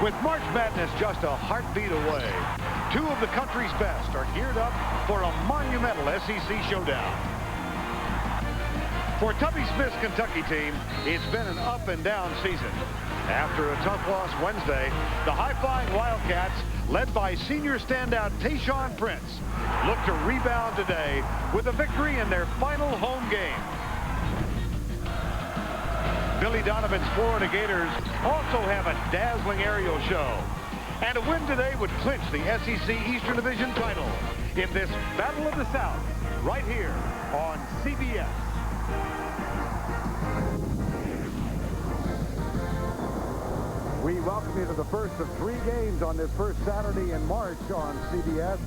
With March Madness just a heartbeat away, two of the country's best are geared up for a monumental SEC showdown. For Tubby Smith's Kentucky team, it's been an up-and-down season. After a tough loss Wednesday, the high-flying Wildcats, led by senior standout Tayshaun Prince, look to rebound today with a victory in their final home game. Billy Donovan's Florida Gators also have a dazzling aerial show. And a win today would clinch the SEC Eastern Division title in this Battle of the South right here on CBS. We welcome you to the first of 3 games on this first Saturday in March on CBS.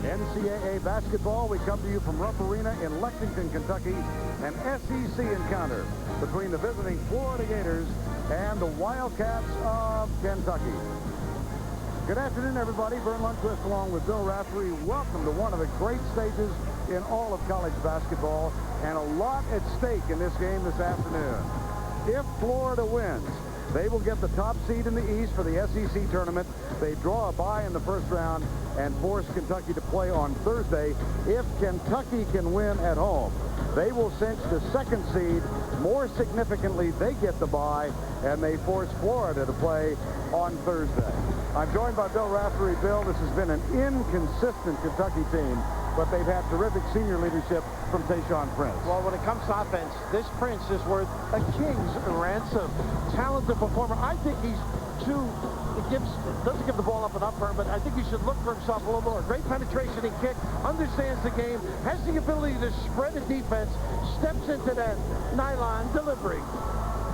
NCAA basketball, we come to you from Rupp Arena in Lexington, Kentucky. An SEC encounter between the visiting Florida Gators and the Wildcats of Kentucky. Good afternoon, everybody. Vern Lundquist along with Bill Raftery. Welcome to one of the great stages in all of college basketball, and a lot at stake in this game this afternoon. If Florida wins, they will get the top seed in the East for the SEC tournament. They draw a bye in the first round and force Kentucky to play on Thursday. If Kentucky can win at home, they will cinch the second seed. More significantly, they get the bye, and they force Florida to play on Thursday. I'm joined by Bill Raftery. Bill, this has been an inconsistent Kentucky team, but they've had terrific senior leadership from Tayshaun Prince. Well, when it comes to offense, this Prince is worth a king's ransom. Talented performer. I think he's doesn't give the ball up enough for him, but I think he should look for himself a little more. Great penetration and kick, understands the game, has the ability to spread the defense, steps into that nylon delivery.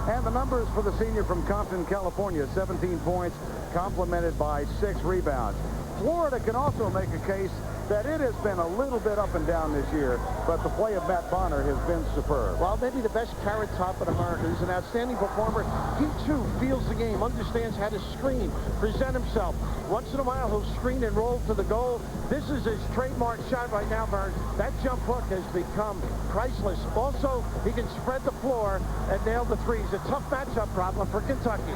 And the numbers for the senior from Compton, California: 17 points, complemented by 6 rebounds. Florida can also make a case that it has been a little bit up and down this year, but the play of Matt Bonner has been superb. Well, maybe the best carrot top in America. He's an outstanding performer. He, too, feels the game, understands how to screen, present himself. Once in a while, he'll screen and roll to the goal. This is his trademark shot right now, Vern. That jump hook has become priceless. Also, he can spread the floor and nail the threes. A tough matchup problem for Kentucky.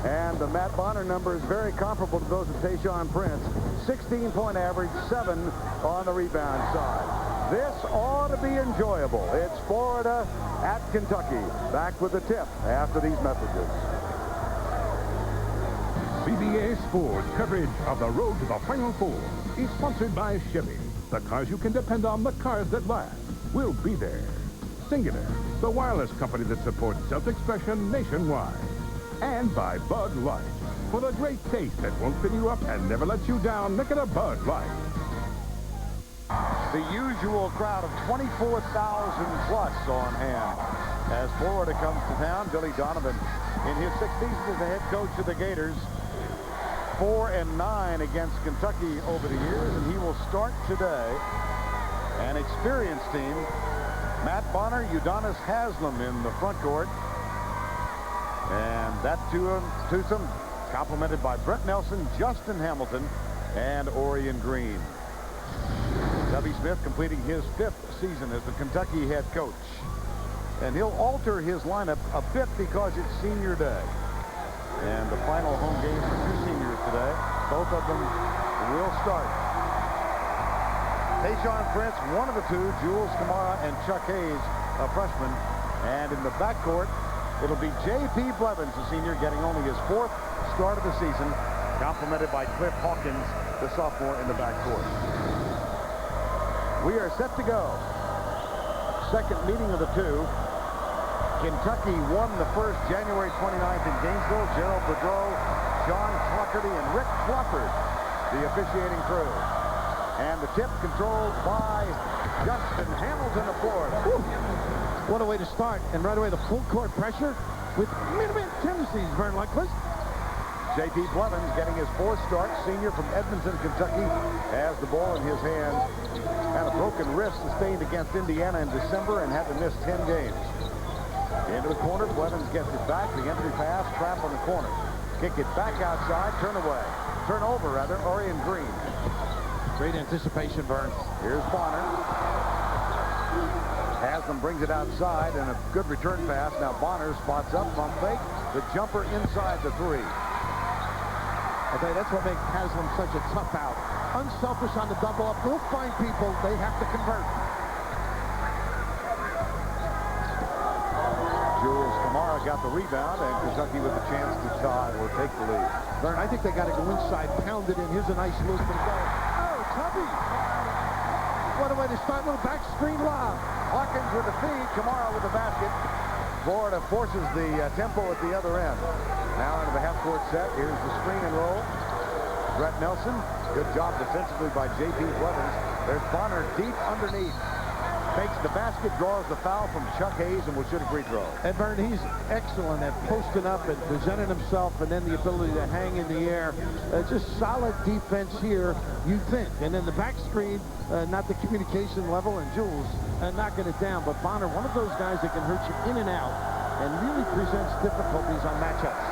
And the Matt Bonner number is very comparable to those of Tayshaun Prince. 16-point average, 7 on the rebound side. This ought to be enjoyable. It's Florida at Kentucky. Back with the tip after these messages. CBS Sports coverage of the road to the Final Four is sponsored by Chevy. The cars you can depend on, the cars that last. We'll be there. Singular, the wireless company that supports self-expression nationwide. And by Bud Light. For the great taste that won't fill you up and never let you down, make it a Bud Light. The usual crowd of 24,000 plus on hand as Florida comes to town. Billy Donovan, in his 6th season as the head coach of the Gators, 4-9 against Kentucky over the years, and he will start today. An experienced team: Matt Bonner, Udonis Haslem in the front court. And that twosome complemented by Brent Nelson, Justin Hamilton, and Orion Green. Tubby Smith completing his 5th season as the Kentucky head coach. And he'll alter his lineup a bit because it's senior day. And the final home game for 2 seniors today. Both of them will start. Tayshaun Prince, one of the 2, Jules Kamara and Chuck Hayes, a freshman. And in the backcourt, it'll be J.P. Blevins, a senior, getting only his 4th start of the season, complemented by Cliff Hawkins, the sophomore, in the backcourt. We are set to go. Second meeting of the 2. Kentucky won the first January 29th in Gainesville. Gerald Boudreau, John Clockerty, and Rick Crawford, the officiating crew. And the tip controlled by Justin Hamilton of Florida. Whew. What a way to start. And right away, the full court pressure with Minuteman tendencies, Vern Lundquist. J.P. Blevins getting his 4th start, senior from Edmonton, Kentucky, has the ball in his hand. Had a broken wrist sustained against Indiana in December and had to miss 10 games. Into the corner, Blevins gets it back. The entry pass, trap on the corner. Kick it back outside, turnover rather, Orion Green. Great anticipation, Vern. Here's Bonner. Haslem brings it outside, and a good return pass. Now Bonner spots up, pump fake. The jumper inside the 3. I tell you, that's what makes Haslam such a tough out. Unselfish on the double up. We'll find people. They have to convert. Jules Kamara got the rebound, and Kentucky with the chance to tie or take the lead. Vern, I think they got to go inside, pound it in. Here's a nice loop and go. Oh, Tubby! What a way to start. Little back screen lob. Hawkins with the feed, Kamara with the basket. Florida forces the tempo at the other end. Now into the half-court set. Here's the screen and roll. Brett Nelson. Good job defensively by J.P. Blevins. There's Bonner deep underneath. Makes the basket, draws the foul from Chuck Hayes, and will shoot a free throw. And Vern, he's excellent at posting up and presenting himself, and then the ability to hang in the air. Just solid defense here, you think. And then the back screen, not the communication level, and Jules knocking it down. But Bonner, one of those guys that can hurt you in and out, and really presents difficulties on matchups.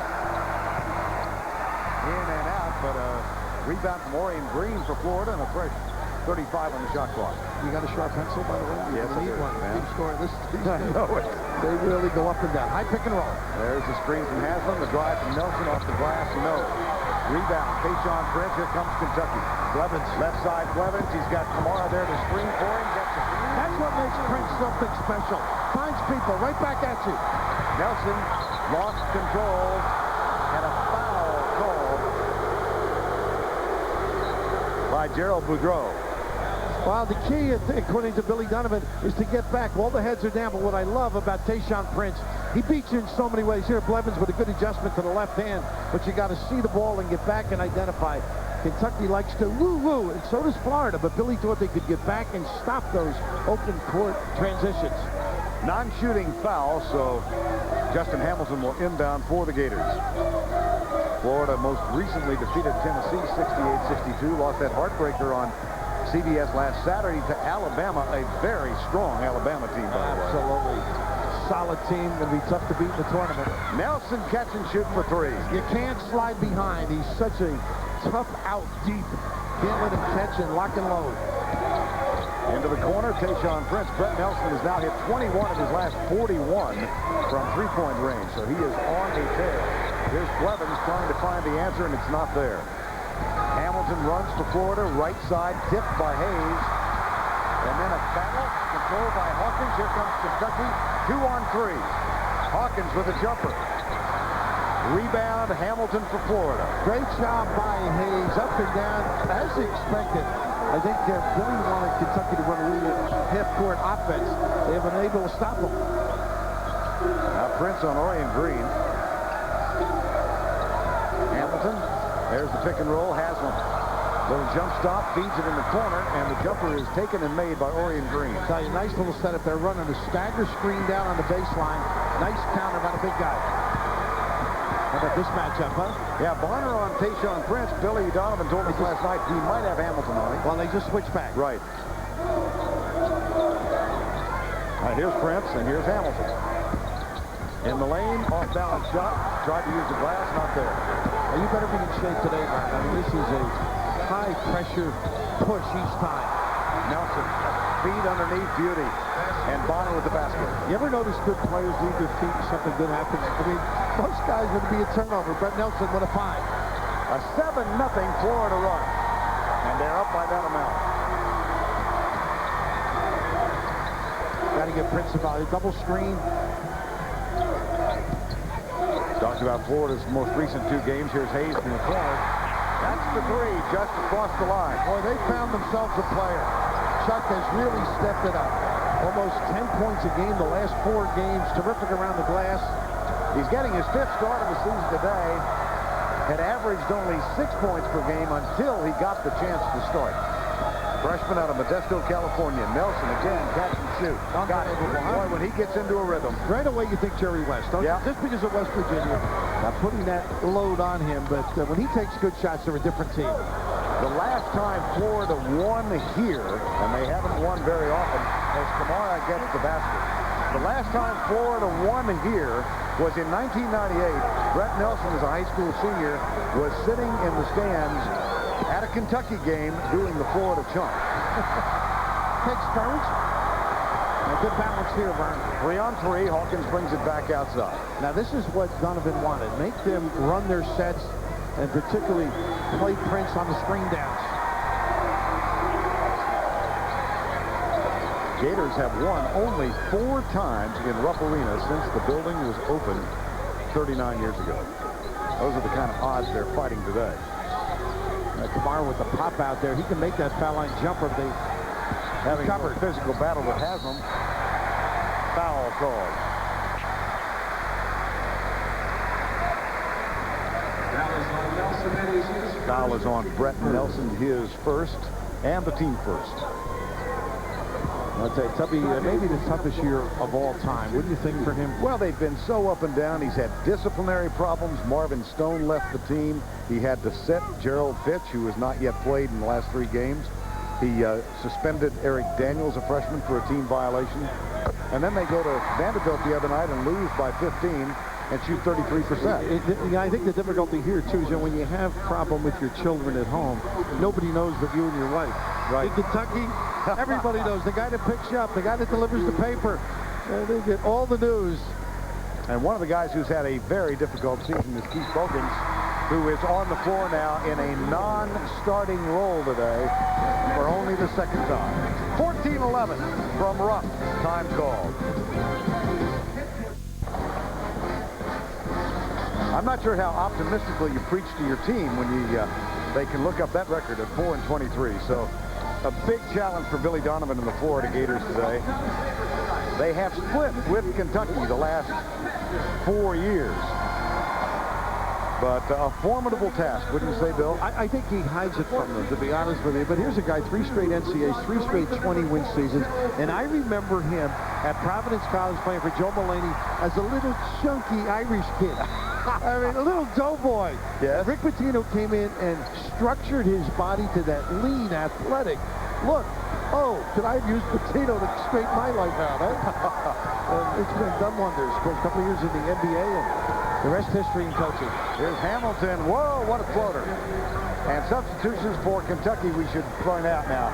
In and out, but a rebound from Orion Green for Florida, and a fresh 35 on the shot clock. You got a sharp pencil, by the way? Yes, I do, one. man. Keep scoring. I know it. They really go up and down. High pick and roll. There's the screen from Haslam. The drive from Nelson off the glass. No. Rebound. Tayshaun Prince. Here comes Kentucky. Blevins. Left side Blevins. He's got Kamara there to screen for him. Gets it. That's what makes Prince something special. Finds people right back at you. Nelson lost control. And a foul called by Gerald Boudreau. Well, the key, according to Billy Donovan, is to get back. All the heads are down, but what I love about Tayshaun Prince, he beats you in so many ways. Here, Blevins with a good adjustment to the left hand, but you got to see the ball and get back and identify. Kentucky likes to woo-woo, and so does Florida, but Billy thought they could get back and stop those open court transitions. Non-shooting foul, so Justin Hamilton will inbound for the Gators. Florida most recently defeated Tennessee 68-62, lost that heartbreaker on CBS last Saturday to Alabama, a very strong Alabama team, by the way. Absolutely. Solid team. Going to be tough to beat in the tournament. Nelson catch and shoot for three. You can't slide behind. He's such a tough out deep. Can't let him catch and lock and load. Into the corner, Tayshaun Prince. Brett Nelson has now hit 21 of his last 41 from three-point range, so he is on a tear. Here's Blevins trying to find the answer, and it's not there. Hamilton runs for Florida, right side, tipped by Hayes. And then a battle, controlled by Hawkins. Here comes Kentucky, 2-on-3. Hawkins with a jumper. Rebound, Hamilton for Florida. Great job by Hayes, up and down, as expected. I think Billy wanted Kentucky to run a little half-court offense. They have been able to stop him. Now Prince on Orion Green. Hamilton, there's the pick and roll, Haslam. Little jump stop, feeds it in the corner, and the jumper is taken and made by Orion Green. Tell you, nice little setup. They're running a stagger screen down on the baseline. Nice counter by the big guy. How about this matchup, huh? Yeah, Bonner on Tayshaun Prince. Billy Donovan told us last night he might have Hamilton on him. Well, they just switched back. Right. Here's Prince, and here's Hamilton. In the lane, off-balance shot. Tried to use the glass, not there. Well, you better be in shape today, man. I mean, this is a high-pressure push each time. Nelson, feed underneath, beauty. And Bonner with the basket. You ever notice good players leave their feet and something good happens? I mean, most guys would be a turnover. Brett Nelson with a 5. A 7-0 Florida run. And they're up by that amount. Got to get Prince about a double screen. Talked about Florida's most recent 2 games. Here's Hayes from the corner. That's the 3 just across the line. Boy, they found themselves a player. Chuck has really stepped it up. Almost 10 points a game the last 4 games. Terrific around the glass. He's getting his 5th start of the season today. Had averaged only 6 points per game until he got the chance to start. Freshman out of Modesto, California. Nelson again, catch and shoot. Got it. Boy, when he gets into a rhythm. Right away you think Jerry West, don't you? Just because of West Virginia. Not putting that load on him, but when he takes good shots, they're a different team. The last time Florida won here, and they haven't won very often, as Kamara gets the basket. The last time Florida won here was in 1998. Brett Nelson, as a high school senior, was sitting in the stands at a Kentucky game doing the Florida chunk. Takes courage. A good balance here, Vern. 3-on-3. Hawkins brings it back outside. Now, this is what Donovan wanted. Make them run their sets, and particularly play Prince on the screen downs. Gators have won only 4 times in Rupp Arena since the building was opened 39 years ago. Those are the kind of odds they're fighting today. Kamara with the pop out there. He can make that foul line jumper. They having a physical battle with Haslam. Foul called. Foul is on Brett Nelson, his first, and the team first. I'll tell you, Tubby, maybe the toughest year of all time. What do you think for him? Well, they've been so up and down. He's had disciplinary problems. Marvin Stone left the team. He had to set Gerald Fitch, who has not yet played in the last 3 games. He suspended Eric Daniels, a freshman, for a team violation. And then they go to Vanderbilt the other night and lose by 15 and shoot 33%. I think the difficulty here, too, is that when you have problem with your children at home, nobody knows but you and your wife. Right. In Kentucky, everybody knows. The guy that picks you up, the guy that delivers the paper. They get all the news. And one of the guys who's had a very difficult season is Keith Bogans, who is on the floor now in a non-starting role today for only the 2nd time. 14-11 from Rupp. Time called. I'm not sure how optimistically you preach to your team when they can look up that record at 4-23. So a big challenge for Billy Donovan and the Florida Gators today. They have split with Kentucky the last 4 years. But a formidable task, wouldn't you say, Bill? I think he hides it from them, to be honest with you. But here's a guy, 3 straight NCAAs, 3 straight 20-win seasons. And I remember him at Providence College playing for Joe Mulaney as a little chunky Irish kid. I mean, a little doughboy. Yes. Rick Pitino came in and structured his body to that lean, athletic look. Oh, could I have used Pitino to straighten my life out, eh? It's been done wonders. Spent a couple of years in the NBA, and the rest history and coaching. Here's Hamilton. Whoa, what a floater. And substitutions for Kentucky we should point out now.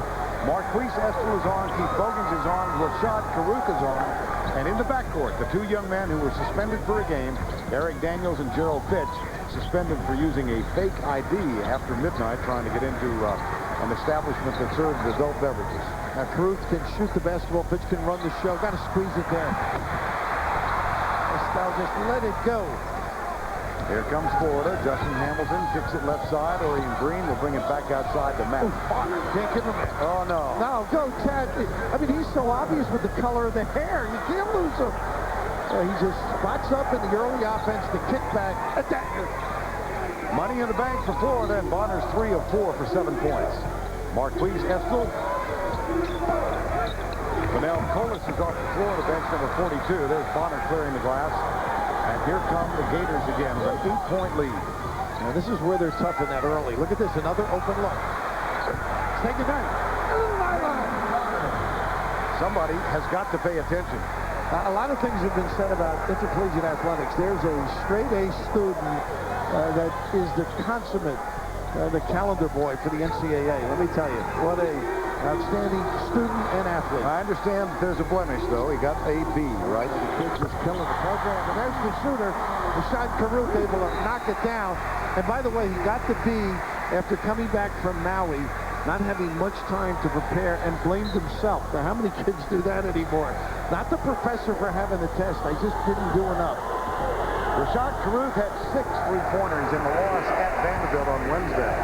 Marquise Estel is on, Keith Bogans is on, Rashad Caruth is on. And in the backcourt, the 2 young men who were suspended for a game, Eric Daniels and Gerald Fitch, suspended for using a fake ID after midnight trying to get into an establishment that serves adult beverages. Now, Caruth can shoot the basketball. Fitch can run the show. Got to squeeze it there. Estel just let it go. Here comes Florida. Justin Hamilton kicks it left side. Orion Green will bring it back outside to Matt. Can't give him it. Oh, no. No, go, Chad. I mean, he's so obvious with the color of the hair. You can't lose him. He just spots up in the early offense, the kickback. Money in the bank for Florida, and Bonner's 3 of 4 for 7 points. Marquise Estel. Vanell Colas is off the floor to bench number 42. There's Bonner clearing the glass. And here come the Gators again with an 8-point lead. Now, this is where they're tough in that early. Look at this, another open look. Take it back. Somebody has got to pay attention. A lot of things have been said about intercollegiate athletics. There's a straight-A student that is the consummate, the calendar boy for the NCAA. Let me tell you, what a outstanding student and athlete. I understand that there's a blemish, though. He got a B, right? The kid's just killing the program. And there's the shooter, Rashad Caruth, able to knock it down. And by the way, he got the B after coming back from Maui, not having much time to prepare, and blamed himself. Now, how many kids do that anymore? Not the professor for having the test. I just didn't do enough. Rashad Caruth had 6 3-pointers in the loss at Vanderbilt on Wednesday.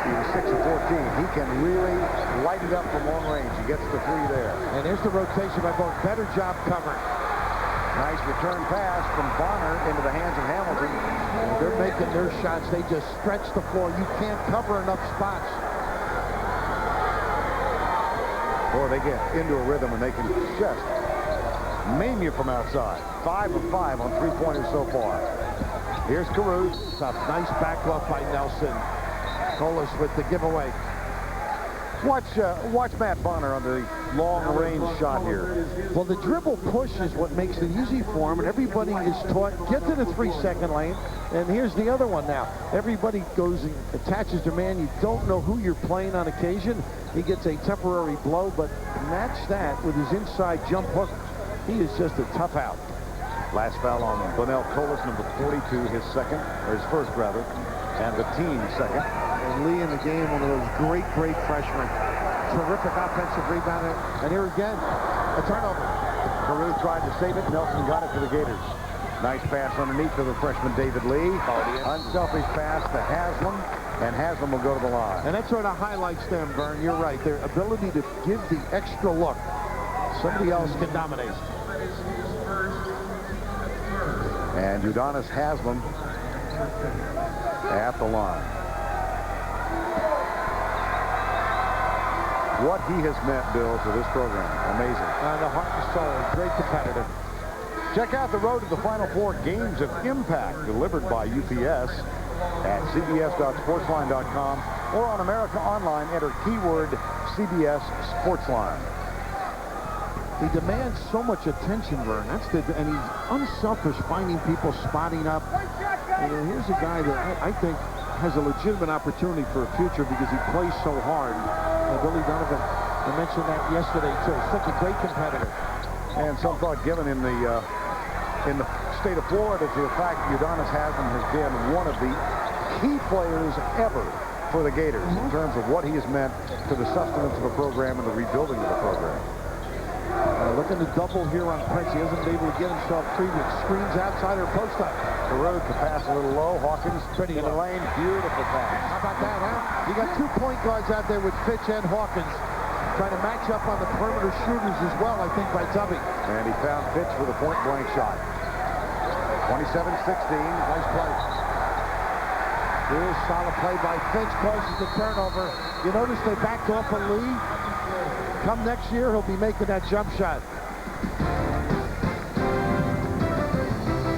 He was 6 of 14. He can really light it up from long range. He gets the 3 there. And there's the rotation by both. Better job covering. Nice return pass from Bonner into the hands of Hamilton. They're making their shots. They just stretch the floor. You can't cover enough spots. Boy, they get into a rhythm and they can just maim you from outside. 5 of 5 on 3-pointers so far. Here's Caruth. Nice back off by Nelson. Colas with the giveaway. Watch Matt Bonner on the long-range shot here. Well, the dribble push is what makes it easy for him, and everybody is taught, get to the 3-second lane. And here's the other one now. Everybody goes and attaches their man. You don't know who you're playing on occasion. He gets a temporary blow, but match that with his inside jump hook. He is just a tough out. Last foul on Vanell Colas, number 42, his second, or his first rather, and the team's second. And Lee in the game, one of those great freshmen. Terrific offensive rebounder. And here again, a turnover. Carew tried to save it. Nelson got it for the Gators. Nice pass underneath to the freshman David Lee. Unselfish pass to Haslam, and Haslam will go to the line. And that sort of highlights them, Vern. You're right. Their ability to give the extra look. Somebody else can dominate. And Udonis Haslam at the line. What he has meant, Bill, to this program. Amazing. The heart and soul. Great competitor. Check out the road to the Final Four games of impact delivered by UPS at cbs.sportsline.com or on America Online. Enter keyword CBS Sportsline. He demands so much attention, Vern. And he's unselfish, finding people, spotting up. And here's a guy that I think has a legitimate opportunity for a future because he plays so hard. Billy Donovan, I mentioned that yesterday too. Such a great competitor. And some thought given in the state of Florida to the fact that Udonis Haslam has been one of the key players ever for the Gators in terms of what he has meant to the sustenance of the program and the rebuilding of the program. Looking to double here on Prince. He hasn't been able to get himself free with screens outside or post up. Carew to pass a little low. Hawkins Pretty in the lane. Beautiful pass. How about that, huh? You got 2 point guards out there with Fitch and Hawkins trying to match up on the perimeter shooters as well, I think, by Tubby. And he found Fitch for the point-blank shot. 27-16. Nice play. Here's solid play by Fitch. Causes the turnover. You notice they backed off of Lee. Come next year, he'll be making that jump shot.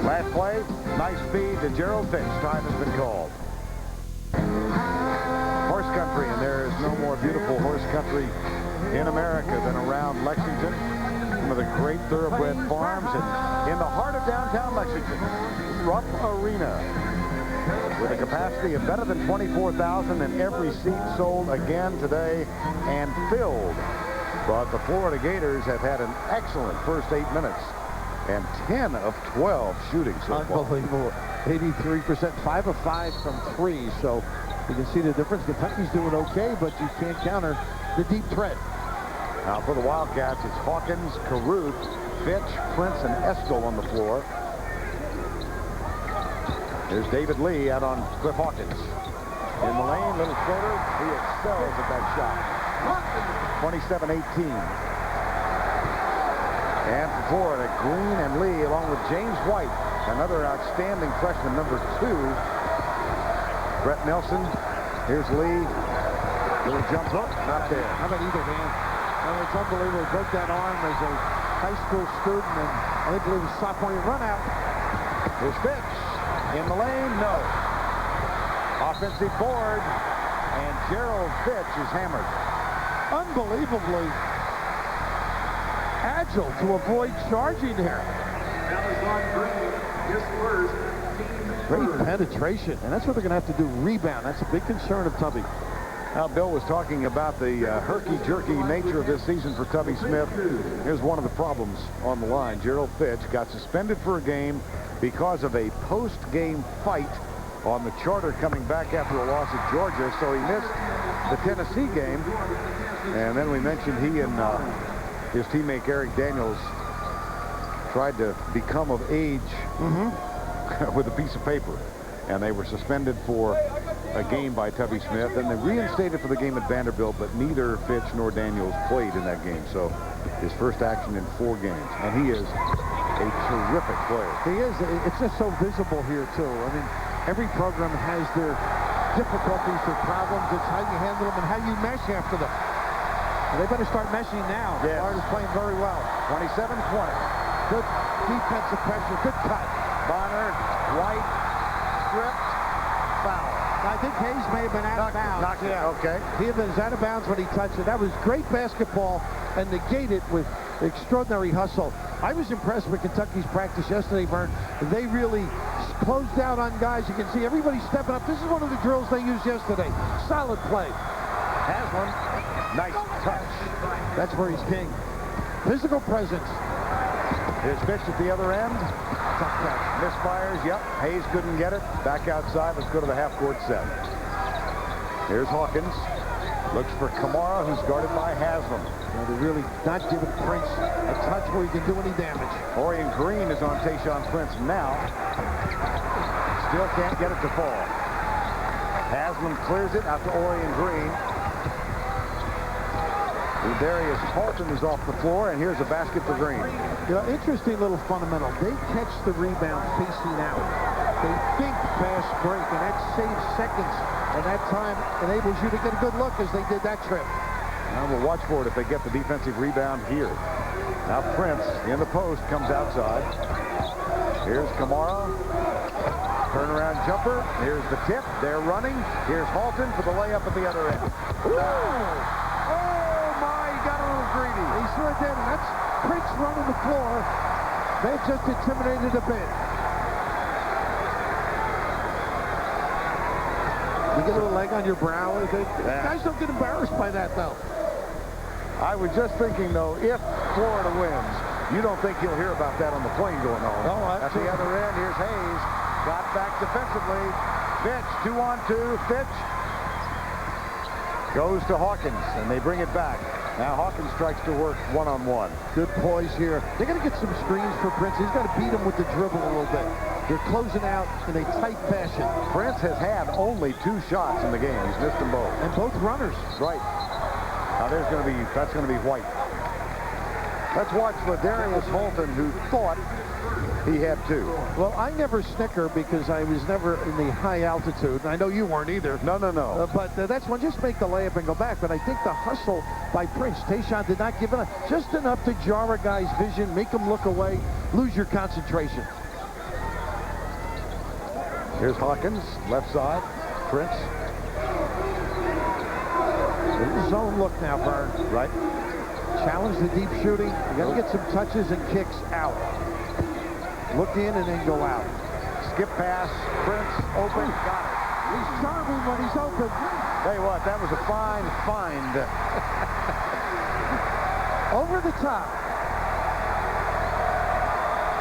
Last play, nice feed to Gerald Fitch. Time has been called. Horse country, and there is no more beautiful horse country in America than around Lexington. One of the great thoroughbred farms, and in the heart of downtown Lexington, Rupp Arena, with a capacity of better than 24,000 and every seat sold again today and filled. But the Florida Gators have had an excellent first 8 minutes and 10 of 12 shooting so far. Unbelievable. 83%, 5 of 5 from 3. So you can see the difference. Kentucky's doing okay, but you can't counter the deep threat. Now for the Wildcats, it's Hawkins, Carew, Fitch, Prince, and Eskel on the floor. There's David Lee out on Cliff Hawkins. In the lane, little floater. He excels at that shot. 27-18. And for Florida, Green and Lee, along with James White, another outstanding freshman, number 2. Brett Nelson. Here's Lee. Little jump hook, not there. How about either hand? It's unbelievable. He broke that arm as a high school student, and I believe it was sophomore run out. Here's Fitch. In the lane, no. Offensive board, and Gerald Fitch is hammered. Unbelievably agile to avoid charging here. Great penetration, and that's what they're going to have to do, rebound. That's a big concern of Tubby. Now, Bill was talking about the herky-jerky nature of this season for Tubby Smith. Here's one of the problems on the line. Gerald Fitch got suspended for a game because of a post-game fight on the charter coming back after a loss at Georgia, so he missed the Tennessee game. And then we mentioned he and his teammate Eric Daniels tried to become of age with a piece of paper, and they were suspended for a game by Tubby Smith, and they reinstated for the game at Vanderbilt, but neither Fitch nor Daniels played in that game. So his first action in 4 games, and he is a terrific player. He is. It's just so visible here too. I mean, every program has their difficulties, their problems. It's how you handle them and how you mesh after them. They better start meshing now. Yes. Florida's playing very well. 27-20. Good defensive pressure. Good cut. Bonner, White, stripped, foul. I think Hayes may have been out of bounds. Okay. He was out of bounds when he touched it. That was great basketball and negated with extraordinary hustle. I was impressed with Kentucky's practice yesterday, Vern. They really closed down on guys. You can see everybody stepping up. This is one of the drills they used yesterday. Solid play. Haslam, nice touch. That's where he's king. Physical presence. Here's Fitch at the other end. Tough catch. Misfires, yep. Hayes couldn't get it. Back outside. Let's go to the half-court set. Here's Hawkins. Looks for Kamara, who's guarded by Haslam. They're really not giving Prince a touch where he can do any damage. Orion Green is on Tayshaun Prince now. Still can't get it to fall. Haslam clears it out to Orion Green. Darius Halton is off the floor, and here's a basket for Green. You know, interesting little fundamental. They catch the rebound facing out. They think fast break, and that saves seconds. And that time enables you to get a good look as they did that trip. Now we'll watch for it if they get the defensive rebound here. Now Prince in the post comes outside. Here's Kamara. Turnaround jumper. Here's the tip. They're running. Here's Halton for the layup at the other end. Ooh! Oh my, he got a little greedy. He sure did. And that's Prince running the floor. They've just intimidated a bit. You get a little leg on your brow. Guys don't get embarrassed by that, though. I was just thinking, though, if Florida wins, you don't think you'll hear about that on the plane going home. Oh, at the other end, here's Hayes. Got back defensively. Fitch, 2-on-2. Fitch goes to Hawkins, and they bring it back. Now Hawkins strikes to work one-on-one. Good poise here. They got to get some screens for Prince. He's got to beat him with the dribble a little bit. They're closing out in a tight fashion. Prince has had only 2 shots in the game. He's missed them both. And both runners. Right. Now that's going to be White. Let's watch Ladarius Halton, who thought he had 2. Well, I never snicker because I was never in the high altitude. I know you weren't either. No. But that's one. Just make the layup and go back. But I think the hustle by Prince, Tayshaun did not give it up. Just enough to jar a guy's vision, make him look away, lose your concentration. Here's Hawkins, left side. Prince. Zone look now, Vern. Right. Challenge the deep shooting. You got to get some touches and kicks out. Look in and then go out. Skip pass. Prince open. Got it. He's charming when he's open. Tell you what, that was a fine find. Over the top.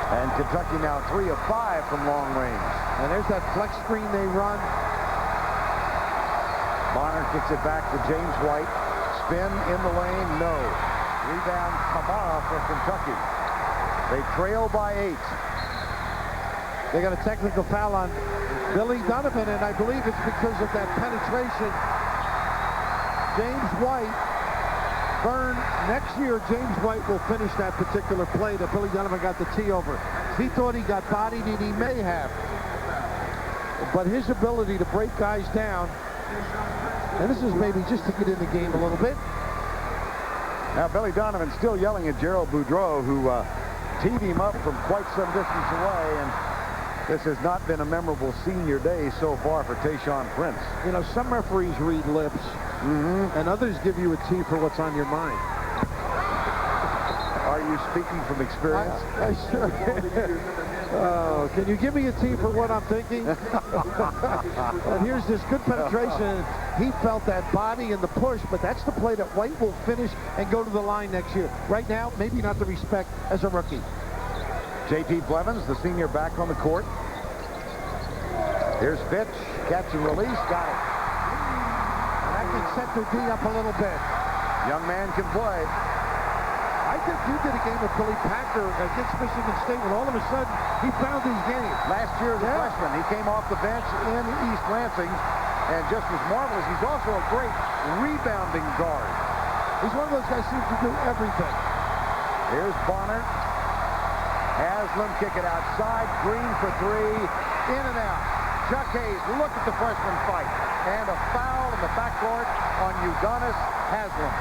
And Kentucky now 3 of 5 from long range. And there's that flex screen they run. Bonner kicks it back to James White. Spin in the lane, no. Rebound Kamara for Kentucky. They trail by 8. They got a technical foul on Billy Donovan, and I believe it's because of that penetration. James White, Vern, next year James White will finish that particular play that Billy Donovan got the tee over. He thought he got bodied, and he may have. But his ability to break guys down, and this is maybe just to get in the game a little bit. Now Billy Donovan still yelling at Gerald Boudreau, who teed him up from quite some distance away, and this has not been a memorable senior day so far for Tayshaun Prince. You know, some referees read lips, and others give you a tee for what's on your mind. Are you speaking from experience? I sure Oh, can you give me a tee for what I'm thinking? And here's this good penetration. He felt that body and the push, but that's the play that White will finish and go to the line next year. Right now, maybe not the respect as a rookie. J.P. Blevins, the senior, back on the court. Here's Fitch, catch and release, got it. And that can set their D up a little bit. Young man can play. I think you did a game with Billy Packer against Michigan State, and all of a sudden, he found his game. Last year as a freshman, he came off the bench in East Lansing and just was marvelous. He's also a great rebounding guard. He's one of those guys who seems to do everything. Here's Bonner. Haslam, kick it outside. Green for 3. In and out. Chuck Hayes, look at the freshman fight. And a foul in the backcourt on Udonis Haslam.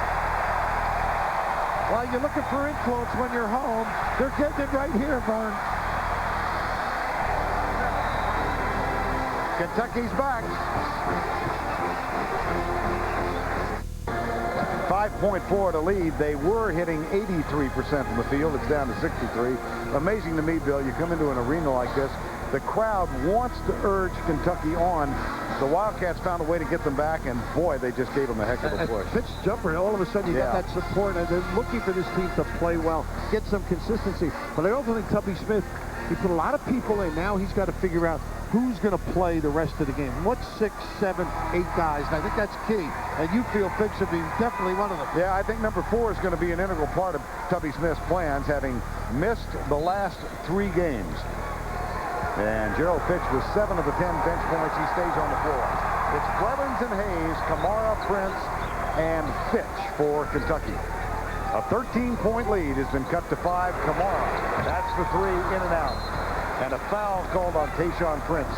Well, you're looking for influence when you're home. They're getting it right here, Vern. Kentucky's back. 5.4 to lead. They were hitting 83% from the field. It's down to 63. Amazing to me, Bill, you come into an arena like this, the crowd wants to urge Kentucky on. The Wildcats found a way to get them back, and boy, they just gave them a heck of a push. Pitch jumper, all of a sudden you got that support, and they're looking for this team to play well, get some consistency. But I also think Tubby Smith He put a lot of people in. Now he's got to figure out who's going to play the rest of the game. What 6, 7, 8 guys? And I think that's key. And you feel Fitch should be definitely one of them. Yeah, I think number 4 is going to be an integral part of Tubby Smith's plans, having missed the last 3 games. And Gerald Fitch with 7 of the 10 bench points. He stays on the floor. It's Blevins and Hayes, Kamara, Prince, and Fitch for Kentucky. A 13-point lead has been cut to 5. Kamara, that's the 3 in and out. And a foul called on Tayshaun Prince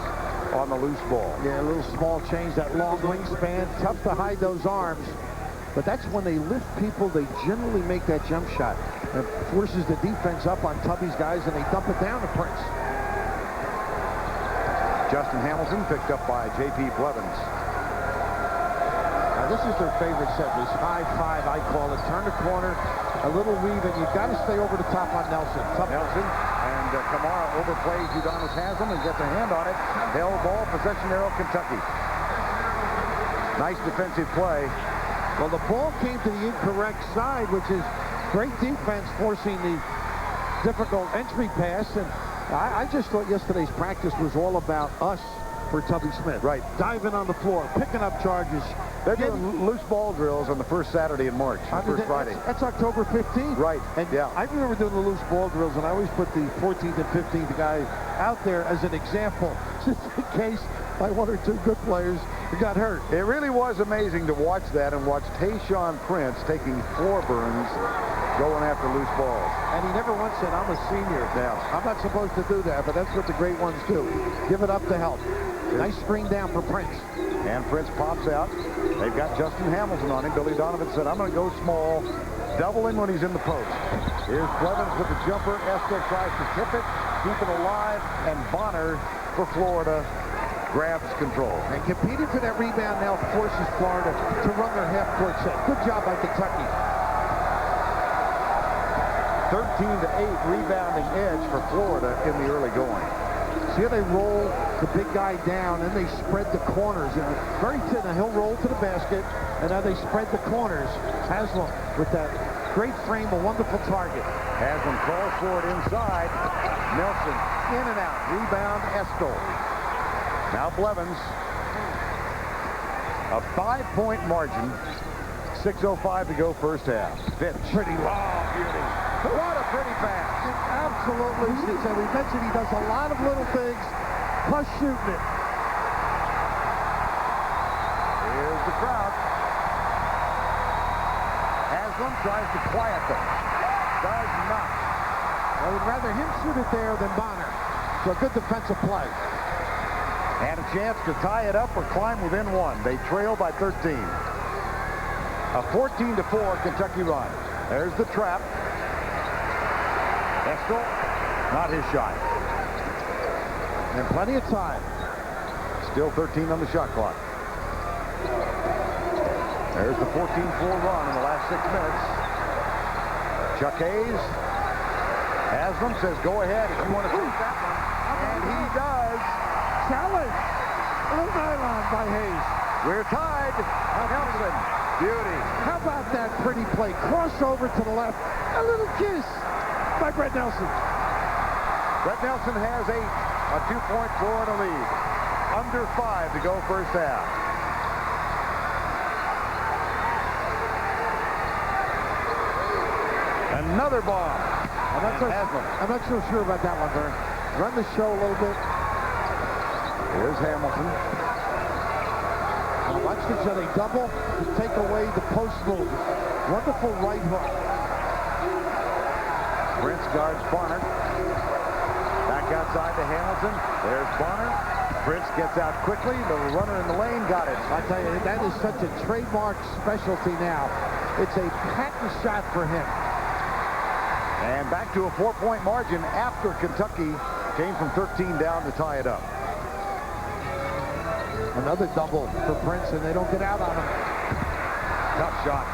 on the loose ball. Yeah, a little small change, that long wingspan. Tough to hide those arms. But that's when they lift people, they generally make that jump shot. It forces the defense up on Tubby's guys, and they dump it down to Prince. Justin Hamilton picked up by J.P. Blevins. Now, this is their favorite set. This high 5, I call it. Turn the corner, a little weave, and you've got to stay over the top on Nelson. Nelson and Kamara overplays Udonis Haslam and gets a hand on it. Held ball, possession arrow, Kentucky. Nice defensive play. Well, the ball came to the incorrect side, which is great defense, forcing the difficult entry pass. And I just thought yesterday's practice was all about us for Tubby Smith. Right. Diving on the floor, picking up charges. They're doing loose ball drills on the first Saturday in March, first Friday. That's October 15th. Right, and yeah. I remember doing the loose ball drills, and I always put the 14th and 15th guy out there as an example, just in case by 1 or 2 good players got hurt. It really was amazing to watch that and watch Tayshaun Prince taking floor burns going after loose balls. And he never once said, I'm a senior. Yeah. I'm not supposed to do that, but that's what the great ones do. Give it up to help. Nice screen down for Prince. And Prince pops out. They've got Justin Hamilton on him. Billy Donovan said, I'm going to go small, double him when he's in the post. Here's Blevins with the jumper. Estel tries to tip it, keep it alive, and Bonner for Florida grabs control. And competing for that rebound now forces Florida to run their half-court set. Good job by Kentucky. 13-8 rebounding edge for Florida in the early going. See how they roll the big guy down, and they spread the corners. And very thin, and he'll roll to the basket, and now they spread the corners. Haslam with that great frame, a wonderful target. Haslam calls for it inside. Nelson in and out. Rebound, Estel. Now Blevins. A 5-point margin. 6:05 to go first half. Fitch. Pretty long beauty. What a pretty pass. Absolutely. So we mentioned he does a lot of little things, plus shooting it. Here's the crowd. Haslam tries to quiet them. Does not. I would rather him shoot it there than Bonner. So a good defensive play. And a chance to tie it up or climb within 1. They trail by 13. A 14-4 Kentucky run. There's the trap. Estel, not his shot. And plenty of time. Still 13 on the shot clock. There's the 14-4 run in the last 6 minutes. Chuck Hayes. Haslam says, go ahead if you want to take that one. And he does. Challenge. Little nylon by Hayes. We're tied. Nelson. Beauty. How about that pretty play? Crossover to the left. A little kiss by Brett Nelson. Brett Nelson has 8. A 2-point Florida lead. Under 5 to go first half. Another bomb. I'm not so sure about that one, Vern. Run the show a little bit. Here's Hamilton. Now watch this, they double to take away the post move. Wonderful right hook. Prince guards Bonner. Back outside to Hamilton. There's Bonner. Prince gets out quickly. The runner in the lane got it. I tell you, that is such a trademark specialty now. It's a patent shot for him. And back to a 4-point margin after Kentucky came from 13 down to tie it up. Another double for Prince, and they don't get out on him. Tough shot.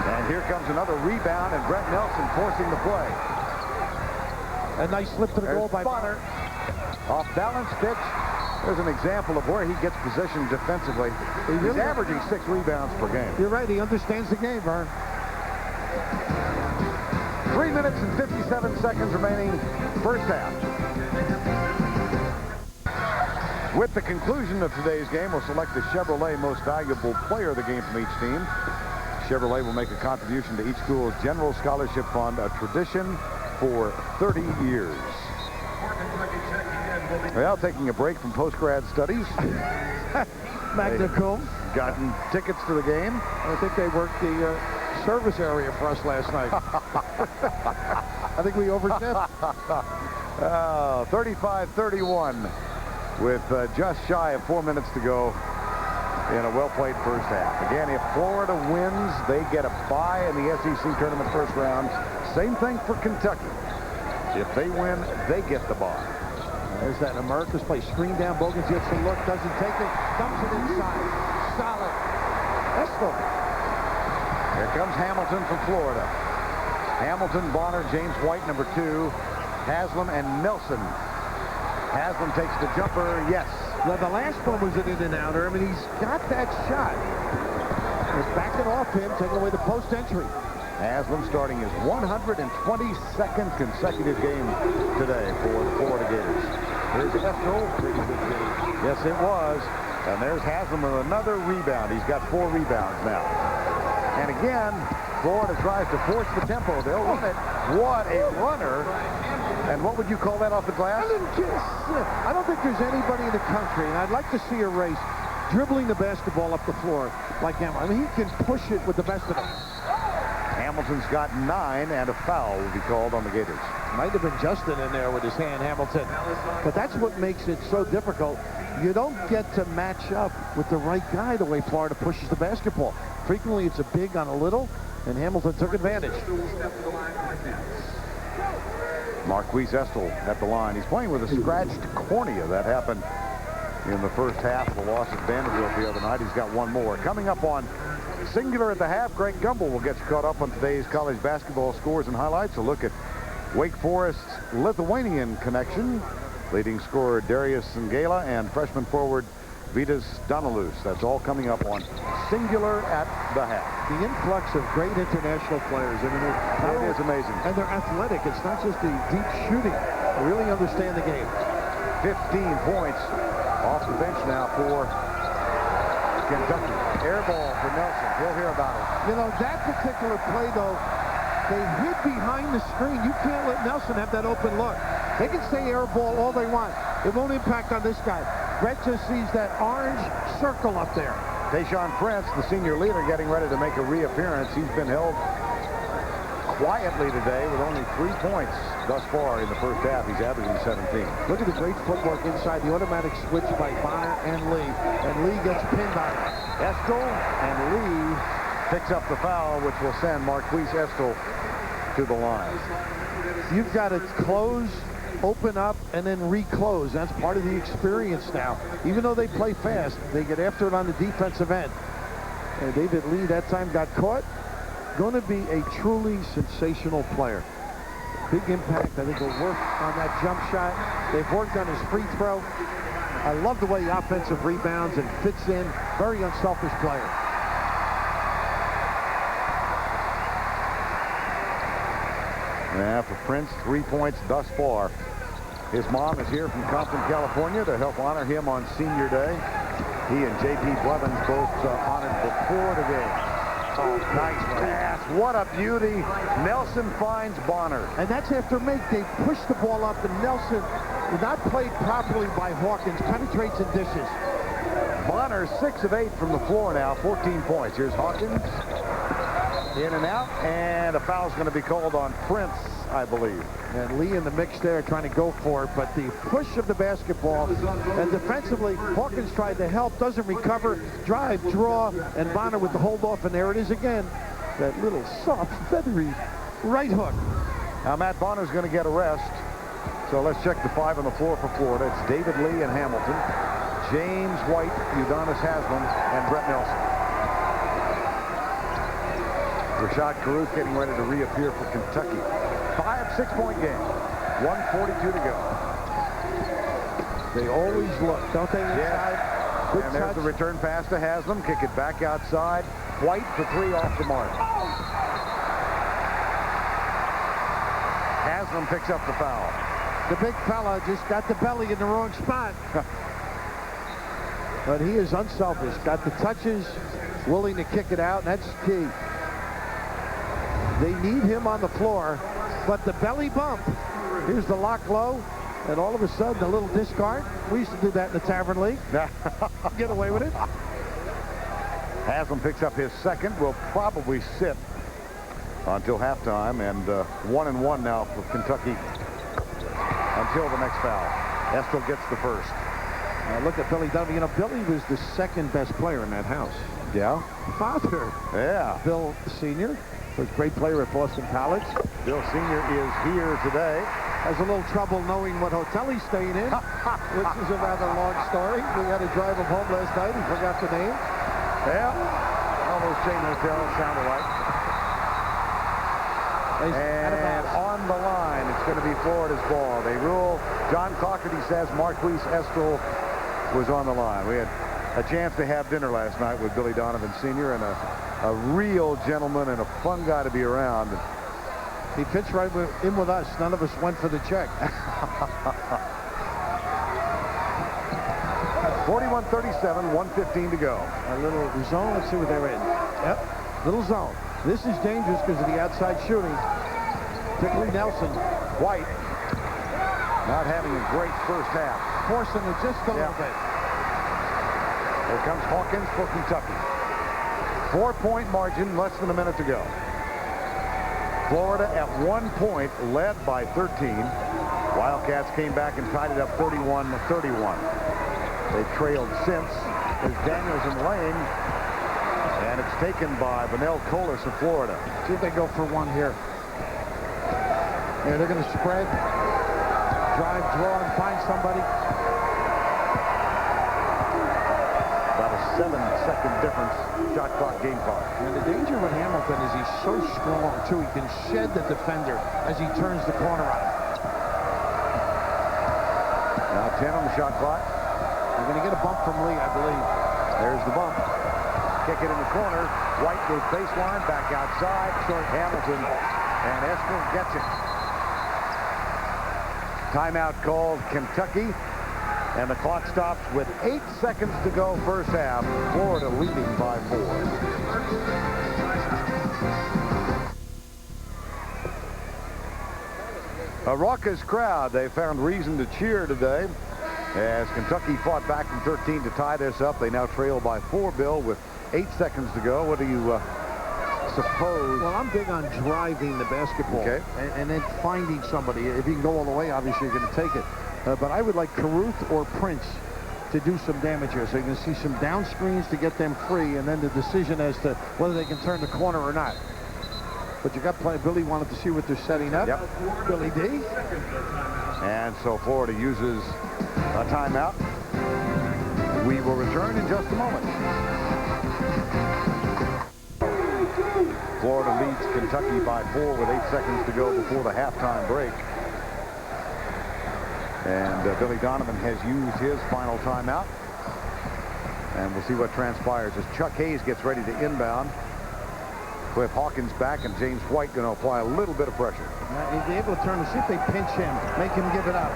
And here comes another rebound, and Brett Nelson forcing the play. A nice slip to the goal by Bonner. Off balance pitch. There's an example of where he gets positioned defensively. He's averaging 6 rebounds per game. You're right. He understands the game, Vern. 3 minutes and 57 seconds remaining, first half. With the conclusion of today's game, we'll select the Chevrolet most valuable player of the game from each team. Chevrolet will make a contribution to each school's general scholarship fund, a tradition for 30 years. Well, taking a break from post-grad studies. Magna cum. Gotten tickets to the game. I think they worked the service area for us last night. I think we overtipped. 35-31 with just shy of 4 minutes to go in a well-played first half. Again, if Florida wins, they get a bye in the SEC tournament first round. Same thing for Kentucky. If they win, they get the bye. There's that America's play. Screen down. Bogans gets the look. Doesn't take it. Dumps it inside. Solid. Estel. Here comes Hamilton from Florida. Hamilton, Bonner, James White, number 2. Haslam and Nelson. Haslam takes the jumper. Yes. Well, the last one was an in-and-outer. I mean, he's got that shot. He's backing off him, taking away the post entry. Haslam starting his 122nd consecutive game today for the Florida Gators. Here's Estel. Pretty good game. Yes, it was. And there's Haslam with another rebound. He's got 4 rebounds now. And again, Florida tries to force the tempo. They'll run it. What a runner. And what would you call that off the glass? I don't think there's anybody in the country, and I'd like to see a race dribbling the basketball up the floor like him. I mean, he can push it with the best of them. Hamilton's got 9, and a foul will be called on the Gators. Might have been Justin in there with his hand, Hamilton. But that's what makes it so difficult. You don't get to match up with the right guy the way Florida pushes the basketball. Frequently, it's a big on a little, and Hamilton took advantage. Marquise Estel at the line. He's playing with a scratched cornea. That happened in the first half of the loss at Vanderbilt the other night. He's got 1 more. Coming up on Singular at the half, Greg Gumbel will get you caught up on today's college basketball scores and highlights. A look at Wake Forest's Lithuanian connection. Leading scorer Darius Singela and freshman forward Vitas Donalus. That's all coming up on Singular at the half. The influx of great international players. I mean, it is amazing. And they're athletic. It's not just the deep shooting. They really understand the game. 15 points off the bench now for Kentucky. Air ball for Nelson. We'll hear about it. You know, that particular play, though, they hid behind the screen. You can't let Nelson have that open look. They can say air ball all they want. It won't impact on this guy. Brett just sees that orange circle up there. Tayshaun Prince, the senior leader, getting ready to make a reappearance. He's been held quietly today with only 3 points thus far in the first half. He's averaging 17. Look at the great footwork inside the automatic switch by Bonner and Lee. And Lee gets pinned on it. Estel and Lee picks up the foul, which will send Marquise Estel to the line. You've got to close, open up, and then reclose. That's part of the experience now. Even though they play fast, they get after it on the defensive end. And David Lee that time got caught. Going to be a truly sensational player. Big impact. I think he'll work on that jump shot. They've worked on his free throw. I love the way he offensive rebounds and fits in. Very unselfish player. Yeah, for Prince, 3 points thus far. His mom is here from Compton, California to help honor him on Senior Day. He and J.P. Blevins both honored before the game. Oh, nice pass. What a beauty. Nelson finds Bonner. And that's after make. They push the ball up, and Nelson, not played properly by Hawkins, penetrates and dishes. Bonner, 6 of 8 from the floor now, 14 points. Here's Hawkins. In and out, and a foul's going to be called on Prince, I believe. And Lee in the mix there trying to go for it, but the push of the basketball, and defensively, Hawkins tried to help, doesn't recover, drive, draw, and Bonner with the hold off, and there it is again. That little soft, feathery right hook. Now Matt Bonner's going to get a rest, so let's check the 5 on the floor for Florida. It's David Lee and Hamilton, James White, Udonis Haslam, and Brett Nelson. Rashad Caruth getting ready to reappear for Kentucky. 5-6-point game. 1:42 to go. They always look, don't they? Yeah. Good and there's touch. the return pass to Haslam. Kick it back outside. White for 3 off the mark. Haslam picks up the foul. The big fella just got the belly in the wrong spot. But he is unselfish. Got the touches, willing to kick it out, and that's key. They need him on the floor, but the belly bump. Here's the lock low, and all of a sudden, a little discard. We used to do that in the Tavern League. Get away with it. Haslam picks up his second. Will probably sit until halftime, and 1-1 now for Kentucky until the next foul. Estel gets the first. Look at Billy Donovan. You know, Billy was the second best player in that house. Yeah. Father. Yeah. Bill Sr. was a great player at Boston College. Bill Sr. is here today. Has a little trouble knowing what hotel he's staying in, which is a rather long story. We had to drive him home last night. He forgot the name. Yeah. All those chain hotels sound alike. And on the line, it's going to be Florida's ball. They rule. John Cockety says Marquise Estel was on the line. We had a chance to have dinner last night with Billy Donovan Sr. and a real gentleman and a fun guy to be around. He fits right in with us. None of us went for the check. 41-37, 1:15 to go. A little zone. Let's see what they're in. Yep. Little zone. This is dangerous because of the outside shooting. Particularly Nelson. White not having a great first half. Forcing it just a little bit. Here comes Hawkins for Kentucky. 4-point margin, less than a minute to go. Florida at 1 point, led by 13. Wildcats came back and tied it up 31-31. They've trailed since. There's Daniels in the lane. And it's taken by Vanell Colas of Florida. See if they go for one here. Yeah, they're going to spread, drive, draw, and find somebody. About a 7-second difference. Shot clock, game clock. And the danger with Hamilton is he's so strong, too. He can shed the defender as he turns the corner on him. Now 10 on the shot clock. They're going to get a bump from Lee, I believe. There's the bump. Kick it in the corner. White goes baseline, back outside. Short Hamilton, and Estel gets it. Timeout called Kentucky, and the clock stops with 8 seconds to go first half. Florida leading by 4. A raucous crowd. They found reason to cheer today as Kentucky fought back from 13 to tie this up. They now trail by 4, Bill, with 8 seconds to go. What do you suppose? Well, I'm big on driving the basketball. Okay. And then finding somebody. If you can go all the way, obviously you're going to take it. But I would like Caruth or Prince to do some damage here. So you can see some down screens to get them free, and then the decision as to whether they can turn the corner or not. But you got plenty. Billy wanted to see what they're setting up. Yep. Billy D. And so Florida uses a timeout. We will return in just a moment. Florida leads Kentucky by 4 with 8 seconds to go before the halftime break. And Billy Donovan has used his final timeout. And we'll see what transpires as Chuck Hayes gets ready to inbound. With Hawkins back and James White going to apply a little bit of pressure. He'll be able to turn and see if they pinch him, make him give it up.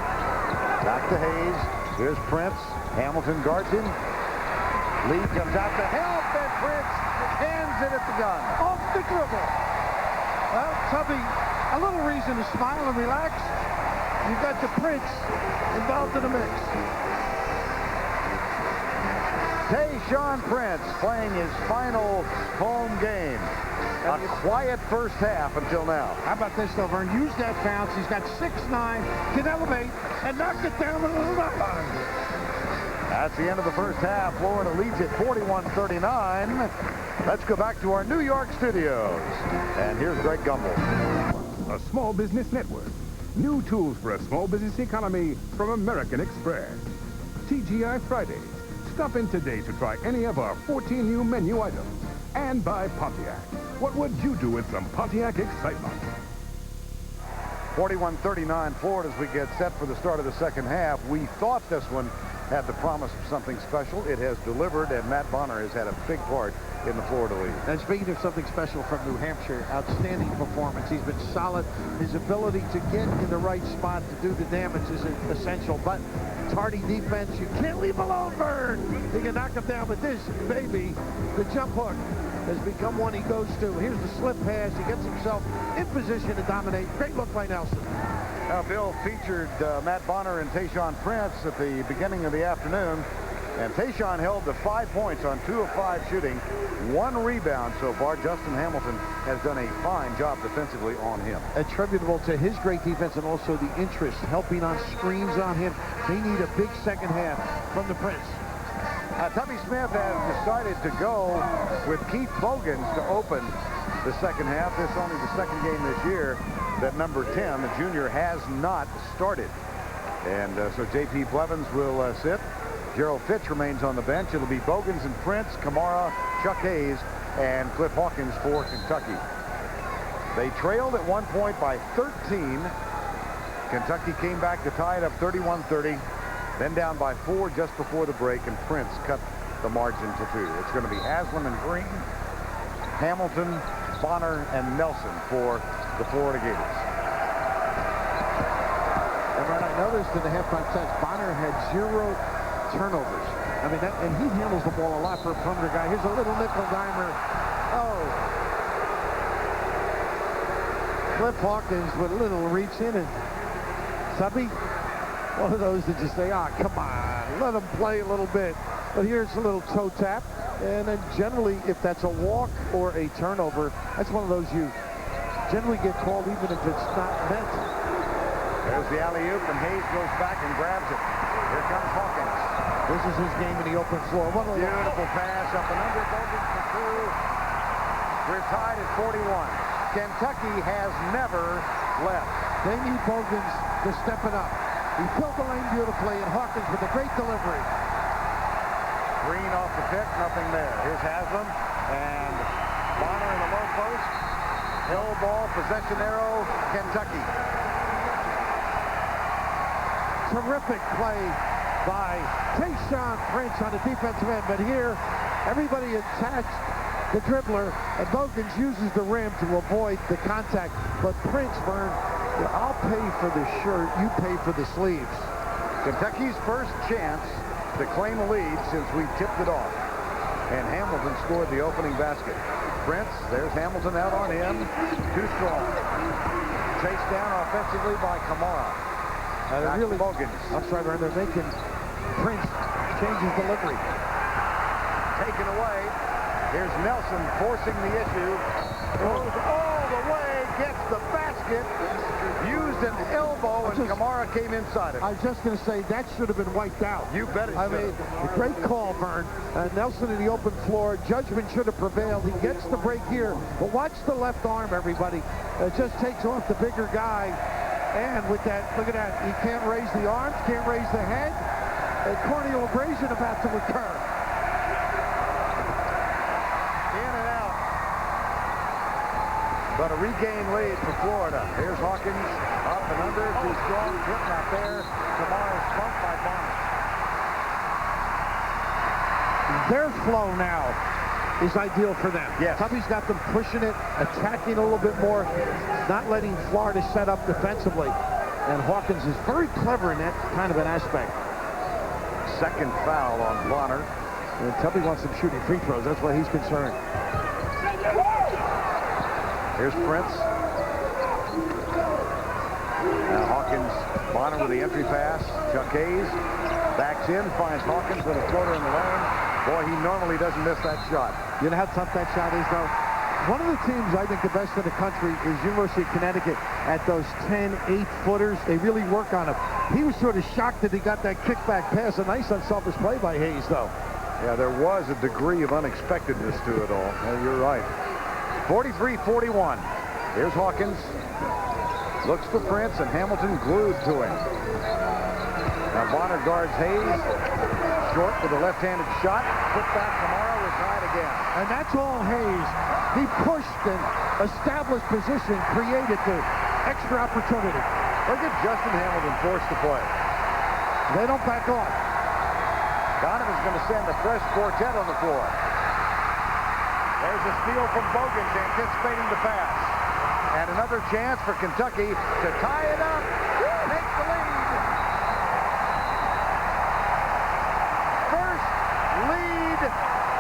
Back to Hayes. Here's Prince. Hamilton guards him. Lee comes out to help, and Prince hands it at the gun. Off the dribble. Well, Tubby, a little reason to smile and relax. You got the Prince involved in the mix. Tayshaun Prince playing his final home game. A quiet first half until now. How about this, though, Vern? Use that bounce. He's got 6'9", can elevate, and knock it down with a little knock on him. That's the end of the first half. Florida leads it 41-39. Let's go back to our New York studios. And here's Greg Gumbel. A small business network. New tools for a small business economy from American Express. TGI Fridays. Stop in today to try any of our 14 new menu items. And buy Pontiac. What would you do with some Pontiac excitement? 41-39 Florida as we get set for the start of the second half. We thought this one had the promise of something special. It has delivered, and Matt Bonner has had a big part in the Florida League. And speaking of something special from New Hampshire, outstanding performance. He's been solid. His ability to get in the right spot to do the damage is essential. But tardy defense, you can't leave alone, Vern. He can knock him down, but this baby, the jump hook, has become one he goes to. Here's the slip pass. He gets himself in position to dominate. Great look by Nelson. Now, Bill featured Matt Bonner and Tayshaun Prince at the beginning of the afternoon. And Tayshaun held to 5 points on 2 of 5 shooting, 1 rebound so far. Justin Hamilton has done a fine job defensively on him. Attributable to his great defense and also the interest helping on screens on him. They need a big second half from the Prince. Tubby Smith has decided to go with Keith Bogans to open the second half. This is only the second game this year that number 10, the junior, has not started. And so J.P. Blevins will sit. Gerald Fitch remains on the bench. It'll be Bogans and Prince, Kamara, Chuck Hayes, and Cliff Hawkins for Kentucky. They trailed at one point by 13. Kentucky came back to tie it up 31-30. Then down by 4 just before the break, and Prince cut the margin to 2. It's going to be Haslam and Green, Hamilton, Bonner, and Nelson for the Florida Gators. And I noticed in the halftime stats, Bonner had 0 turnovers. I mean, and he handles the ball a lot for a perimeter guy. Here's a little nickel dimer. Oh. Cliff Hawkins with a little reach in, and Subby, one of those that just say, ah, come on, let him play a little bit. But here's a little toe tap. And then generally, if that's a walk or a turnover, that's one of those you generally get called even if it's not meant. There's the alley-oop, and Hayes goes back and grabs it. Here comes Hawkins. This is his game in the open floor. What a beautiful pass up and under. Bogans for 2. We're tied at 41. Kentucky has never left. They need Bogans to step it up. He filled the lane beautifully, and Hawkins with a great delivery. Green off the pick, nothing there. Here's Haslam, and Bonner in the low post. Hill ball, possession arrow, Kentucky. Terrific play by Tayshaun Prince on the defensive end, but here everybody attached the dribbler, and Bogans uses the rim to avoid the contact. But Prince, Vern, I'll pay for the shirt, you pay for the sleeves. Kentucky's first chance to claim a lead since we tipped it off. And Hamilton scored the opening basket. Prince, there's Hamilton out on him. Too strong. Chased down offensively by Kamara. Really, Bogans. I'm sorry, Vern, they're making Prince change his delivery. Taken away. Here's Nelson forcing the issue. Goes all the way, gets the basket. Used an elbow, and Kamara came inside it. I was just going to say, that should have been wiped out. You bet it should. I mean, a great call, Vern. Nelson in the open floor. Judgment should have prevailed. He gets the break here. But watch the left arm, everybody. It just takes off the bigger guy. And with that, look at that. He can't raise the arms, can't raise the head. A corneal abrasion about to occur. In and out. But a regained lead for Florida. Here's Hawkins up and under. Too strong. Hit not there. Kamara's bumped by Bonner. Their flow now is ideal for them. Yes. Tubby's got them pushing it, attacking a little bit more, not letting Florida set up defensively. And Hawkins is very clever in that kind of an aspect. Second foul on Bonner. And Tubby wants him shooting free throws. That's why he's concerned. Here's Prince. Now Hawkins, Bonner with the entry pass. Chuck Hayes backs in, finds Hawkins with a floater in the lane. Boy, he normally doesn't miss that shot. You know how tough that shot is, though? One of the teams I think the best in the country is University of Connecticut at those 10, 8-footers. They really work on him. He was sort of shocked that he got that kickback pass. A nice unselfish play by Hayes, though. Yeah, there was a degree of unexpectedness to it all. You're right. 43-41. Here's Hawkins. Looks for Prince, and Hamilton glued to him. Now Bonner guards Hayes. Short with a left-handed shot. Put back Kamara, was tied again. And that's all Hayes. He pushed and established position, created the extra opportunity. Look at Justin Hamilton forced to play. They don't back off. Donovan's going to send a fresh quartet on the floor. There's a steal from Bogans, anticipating the pass. And another chance for Kentucky to tie it up. Take the lead. First lead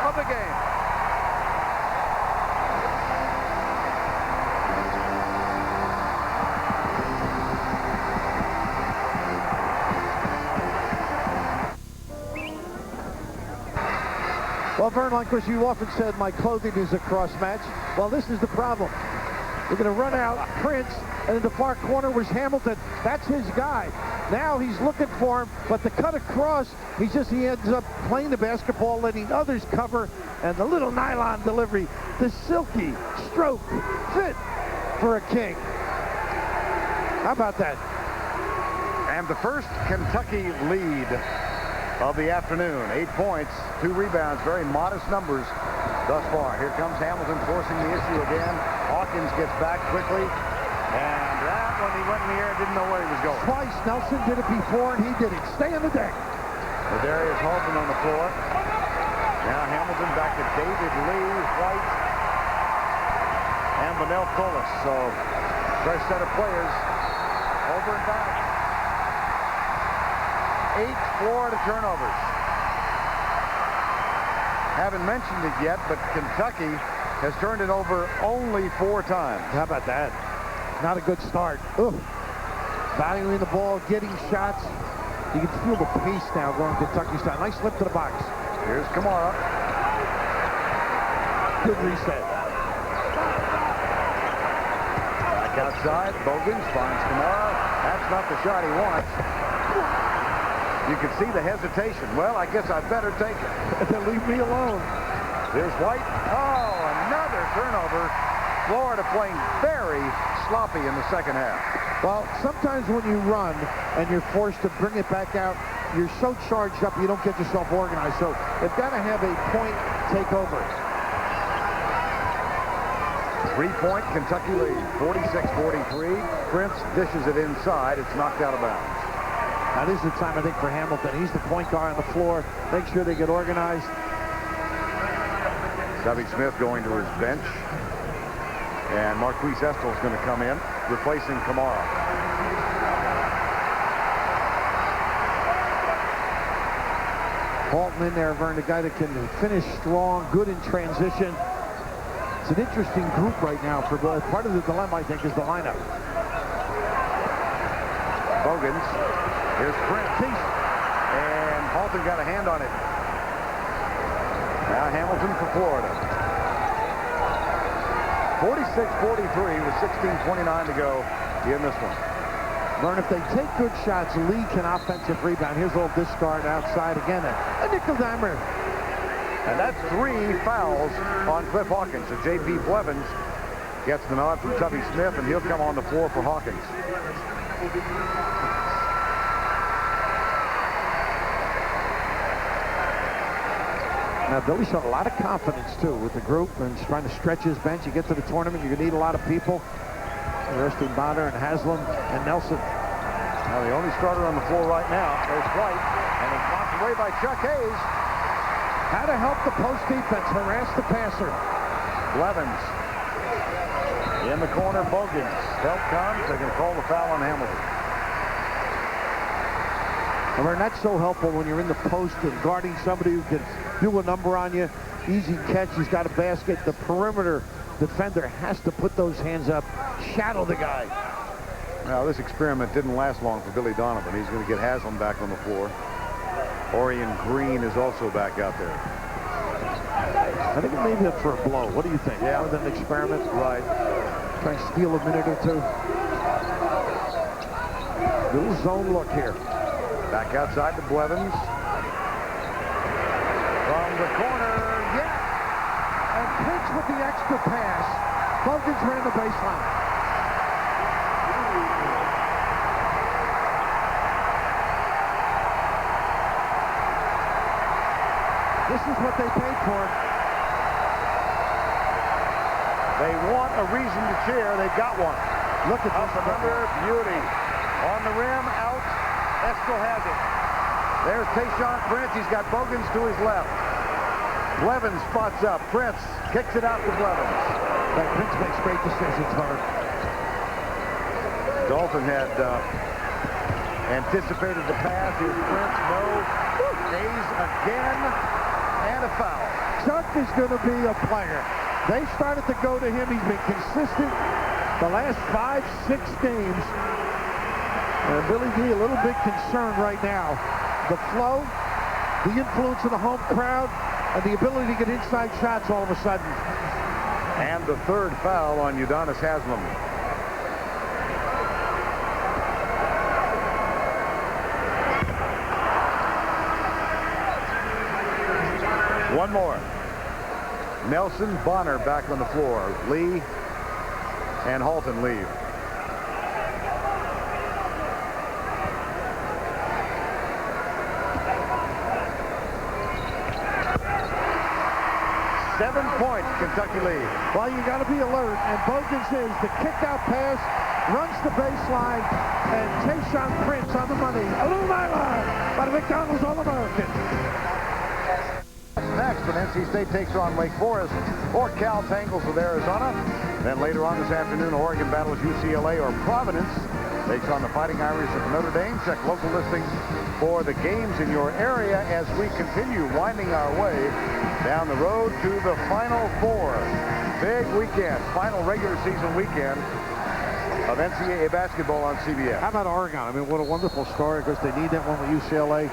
of the game. Well, Vern, like you often said, my clothing is a cross match. Well, this is the problem. They're going to run out Prince, and in the far corner was Hamilton. That's his guy. Now he's looking for him, but the cut across, he ends up playing the basketball, letting others cover, and the little nylon delivery, the silky stroke fit for a king. How about that? And the first Kentucky lead of the afternoon. 8 points, 2 rebounds, very modest numbers thus far. Here comes Hamilton forcing the issue again. Hawkins gets back quickly, and that when he went in the air, didn't know where he was going. Twice, Nelson did it before, and he did it. Stay on the deck. Darius Halton on the floor. Now Hamilton back to David Lee, White, and Vanell Colas. So, fresh set of players over and back. 8 Florida turnovers. Haven't mentioned it yet, but Kentucky has turned it over only 4 times. How about that? Not a good start. Ugh. Valuing the ball, getting shots. You can feel the pace now going Kentucky style. Nice slip to the box. Here's Kamara. Good reset. Back outside. Bogans finds Kamara. That's not the shot he wants. You can see the hesitation. Well, I guess I better take it. Then leave me alone. There's White. Oh, another turnover. Florida playing very sloppy in the second half. Well, sometimes when you run and you're forced to bring it back out, you're so charged up you don't get yourself organized. So they've got to have a point take over. 3-point Kentucky lead. 46-43. Prince dishes it inside. It's knocked out of bounds. Now, this is the time, I think, for Hamilton. He's the point guard on the floor. Make sure they get organized. Tubby Smith going to his bench. And Marquise Estel is going to come in, replacing Kamara. Halton in there, Vern, the guy that can finish strong, good in transition. It's an interesting group right now. For part of the dilemma, I think, is the lineup. Bogans. Here's Prince. And Halton got a hand on it. Now Hamilton for Florida. 46-43 with 16:29 to go in this one. Learn if they take good shots, Lee can offensive rebound. Here's a little discard outside again. A nickel-dimer. And that's 3 fouls on Cliff Hawkins. So J.P. Blevins gets the nod from Tubby Smith, and he'll come on the floor for Hawkins. Now, Billy showed a lot of confidence, too, with the group and trying to stretch his bench. You get to the tournament, you're going to need a lot of people. Resting Bonner and Haslam and Nelson. Now, the only starter on the floor right now, there's White, and it's knocked away by Chuck Hayes. How to help the post defense, harass the passer. Blevins. In the corner, Bogans. Help comes. They're going to call the foul on Hamilton. And that's so helpful when you're in the post and guarding somebody who can do a number on you. Easy catch. He's got a basket. The perimeter defender has to put those hands up, shadow the guy. Now, this experiment didn't last long for Billy Donovan. He's going to get Haslam back on the floor. Orion Green is also back out there. I think maybe up for a blow. What do you think? Yeah. More than an experiment? Right. Try and steal a minute or two. Little zone look here. Back outside to Blevins. From the corner, yes! And Prince with the extra pass. Bogans ran the baseline. This is what they paid for. They want a reason to cheer. They've got one. Look at Up this. and under, beauty. On the rim, out. Estel has it. There's Tayshaun Prince. He's got Bogans to his left. Blevins spots up. Prince kicks it out to Blevins. But Prince makes great decisions, Herb. Dalton had anticipated the pass. Here's Prince. No. Hayes again. And a foul. Chuck is going to be a player. They started to go to him. He's been consistent the last 5-6 games. And Billy D a little bit concerned right now. The flow, the influence of the home crowd, and the ability to get inside shots all of a sudden. And the third foul on Udonis Haslem. One more. Nelson, Bonner back on the floor. Lee and Halton leave. Seven points, Kentucky lead. Well, you got to be alert, and Bogans is the kick-out pass, runs the baseline, and Tayshaun Prince on the money. By the McDonald's All-American. Next, when NC State takes on Wake Forest, or Cal tangles with Arizona. Then later on this afternoon, Oregon battles UCLA, or Providence takes on the Fighting Irish of Notre Dame. Check local listings for the games in your area as we continue winding our way down the road to the Final Four. Big weekend, final regular season weekend of NCAA basketball on CBS. How about Oregon? I mean, what a wonderful story, because they need that one with UCLA.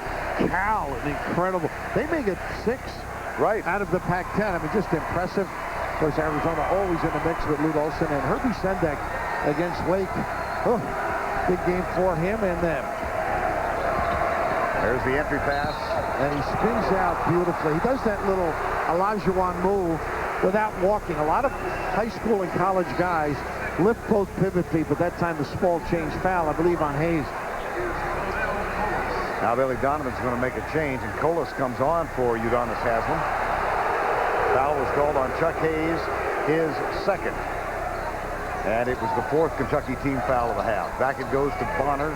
Cal, an incredible. They may get 6 out of the Pac-10. I mean, just impressive. Of course, Arizona always in the mix with Lute Olson and Herbie Sendek against Wake. Oh, big game for him and them. There's the entry pass. And he spins out beautifully. He does that little Olajuwon move without walking. A lot of high school and college guys lift both pivot feet, but that time the small change foul, I believe, on Hayes. Now Billy Donovan's going to make a change, and Colas comes on for Udonis Haslem. Foul was called on Chuck Hayes, his second. And it was the 4th Kentucky team foul of the half. Back it goes to Bonner.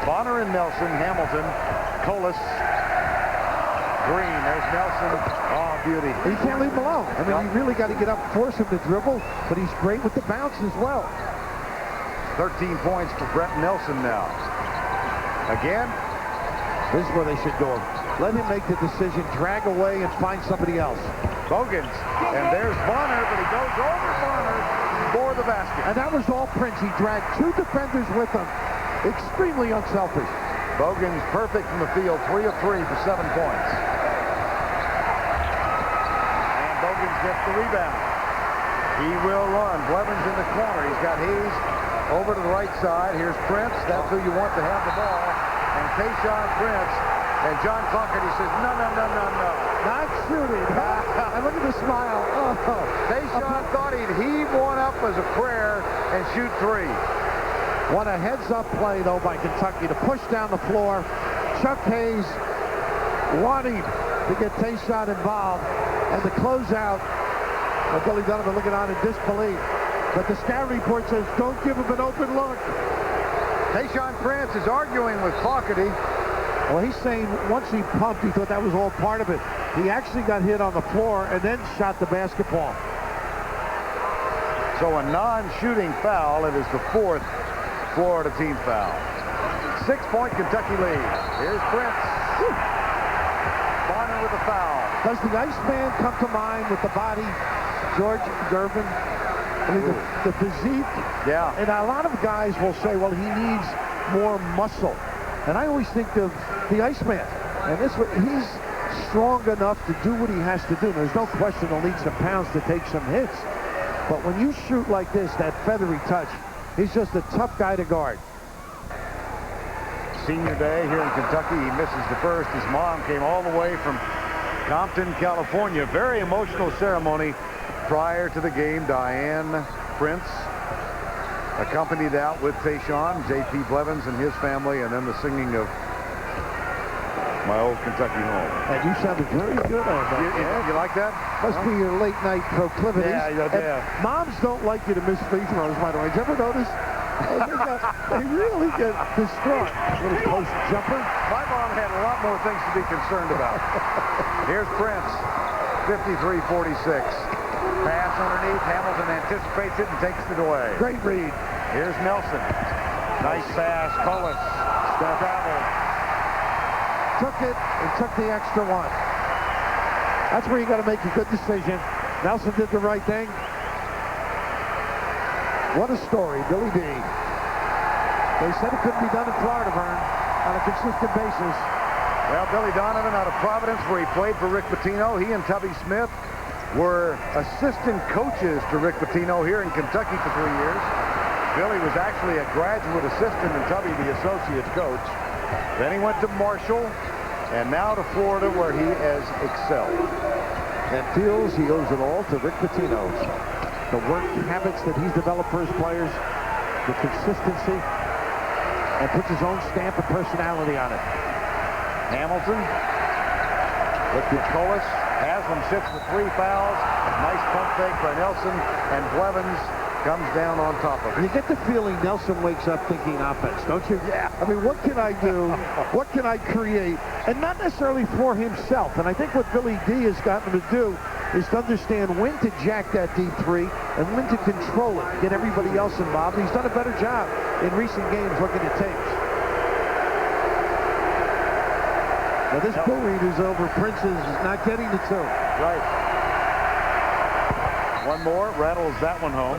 Bonner and Nelson, Hamilton, Colas, Green. There's Nelson. Oh, beauty. You can't leave him alone. I mean, you really got to get up and force him to dribble, but he's great with the bounce as well. 13 points for Brett Nelson now. Again. This is where they should go. Let him make the decision, drag away, and find somebody else. Bogans. And there's Bonner, but he goes over Bonner for the basket. And that was all Prince. He dragged 2 defenders with him. Extremely unselfish. Bogans perfect from the field, 3 of 3 for 7 points. And Bogans gets the rebound. He will run. Blevins in the corner. He's got Hayes over to the right side. Here's Prince. That's who you want to have the ball. And Tayshaun Prince. And John Conkerty says, no, no, no, no, no. Not shooting. And look at the smile. Oh. Tayshaun thought he'd heave one up as a prayer and shoot 3. What a heads-up play, though, by Kentucky to push down the floor. Chuck Hayes wanting to get Tayshaun involved. And the closeout, Billy Donovan looking on in disbelief. But the scout report says, don't give him an open look. Tayshaun Prince is arguing with Conkerty. Well, he's saying once he pumped, he thought that was all part of it. He actually got hit on the floor and then shot the basketball. So a non-shooting foul. It is the 4th Florida team foul. 6-point Kentucky lead. Here's Prince. Bonner with the foul. Does the Iceman come to mind with the body? George Gervin? I mean, the physique. Yeah. And a lot of guys will say, well, he needs more muscle. And I always think of the Iceman. And he's strong enough to do what he has to do. There's no question he'll need some pounds to take some hits. But when you shoot like this, that feathery touch, he's just a tough guy to guard. Senior day here in Kentucky. He misses the first. His mom came all the way from Compton, California. Very emotional ceremony prior to the game. Diane Prince accompanied out with Tayshaun, J.P. Blevins and his family, and then the singing of My Old Kentucky Home. And you sounded very good on that. You like that? Must be your late night proclivities. Yeah. Moms don't like you to miss free throws, by the way. Did you ever notice? They really get distraught. Little post jumper. My mom had a lot more things to be concerned about. Here's Prince, 53-46. Pass underneath. Hamilton anticipates it and takes it away. Great read. Here's Nelson. Nice pass. Cullis. Travel. Took it and took the extra one. That's where you got to make a good decision. Nelson did the right thing. What a story, Billy D. They said it couldn't be done in Florida, Vern, on a consistent basis. Well, Billy Donovan out of Providence, where he played for Rick Pitino. He and Tubby Smith were assistant coaches to Rick Pitino here in Kentucky for 3 years. Billy was actually a graduate assistant and Tubby the associate coach. Then he went to Marshall and now to Florida, where he has excelled. And feels he owes it all to Rick Pitino. The work habits that he's developed for his players, the consistency, and puts his own stamp and personality on it. Hamilton with Cullis. Haslam sits with 3 fouls. Nice pump fake by Nelson, and Blevins comes down on top of it. You get the feeling Nelson wakes up thinking offense, don't you? Yeah. I mean, what can I do? What can I create? And not necessarily for himself. And I think what Billy D has gotten him to do is to understand when to jack that deep three and when to control it, get everybody else involved. And he's done a better job in recent games looking at tapes. Now this bullying is over. Prince is not getting the 2. Right. One more, rattles that one home.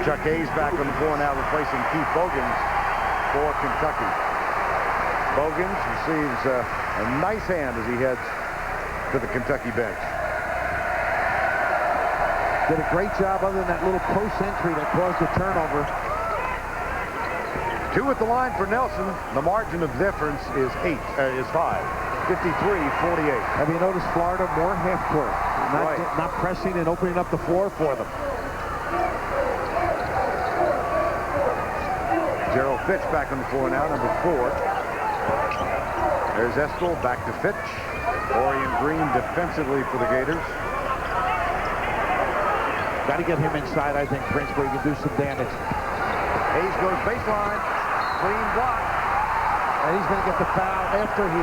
Chuck Hayes back on the floor now, replacing Keith Bogans for Kentucky. Bogans receives a nice hand as he heads to the Kentucky bench. Did a great job other than that little post entry that caused the turnover. 2 at the line for Nelson. The margin of difference is 5. 53-48. Have you noticed Florida more half court? Right. Not pressing and opening up the floor for them. Gerald Fitch back on the floor now, number 4. There's Estill, back to Fitch. Orion Green defensively for the Gators. Got to get him inside, I think, Prince, where he can do some damage. Hayes goes baseline. Clean block. And he's going to get the foul after he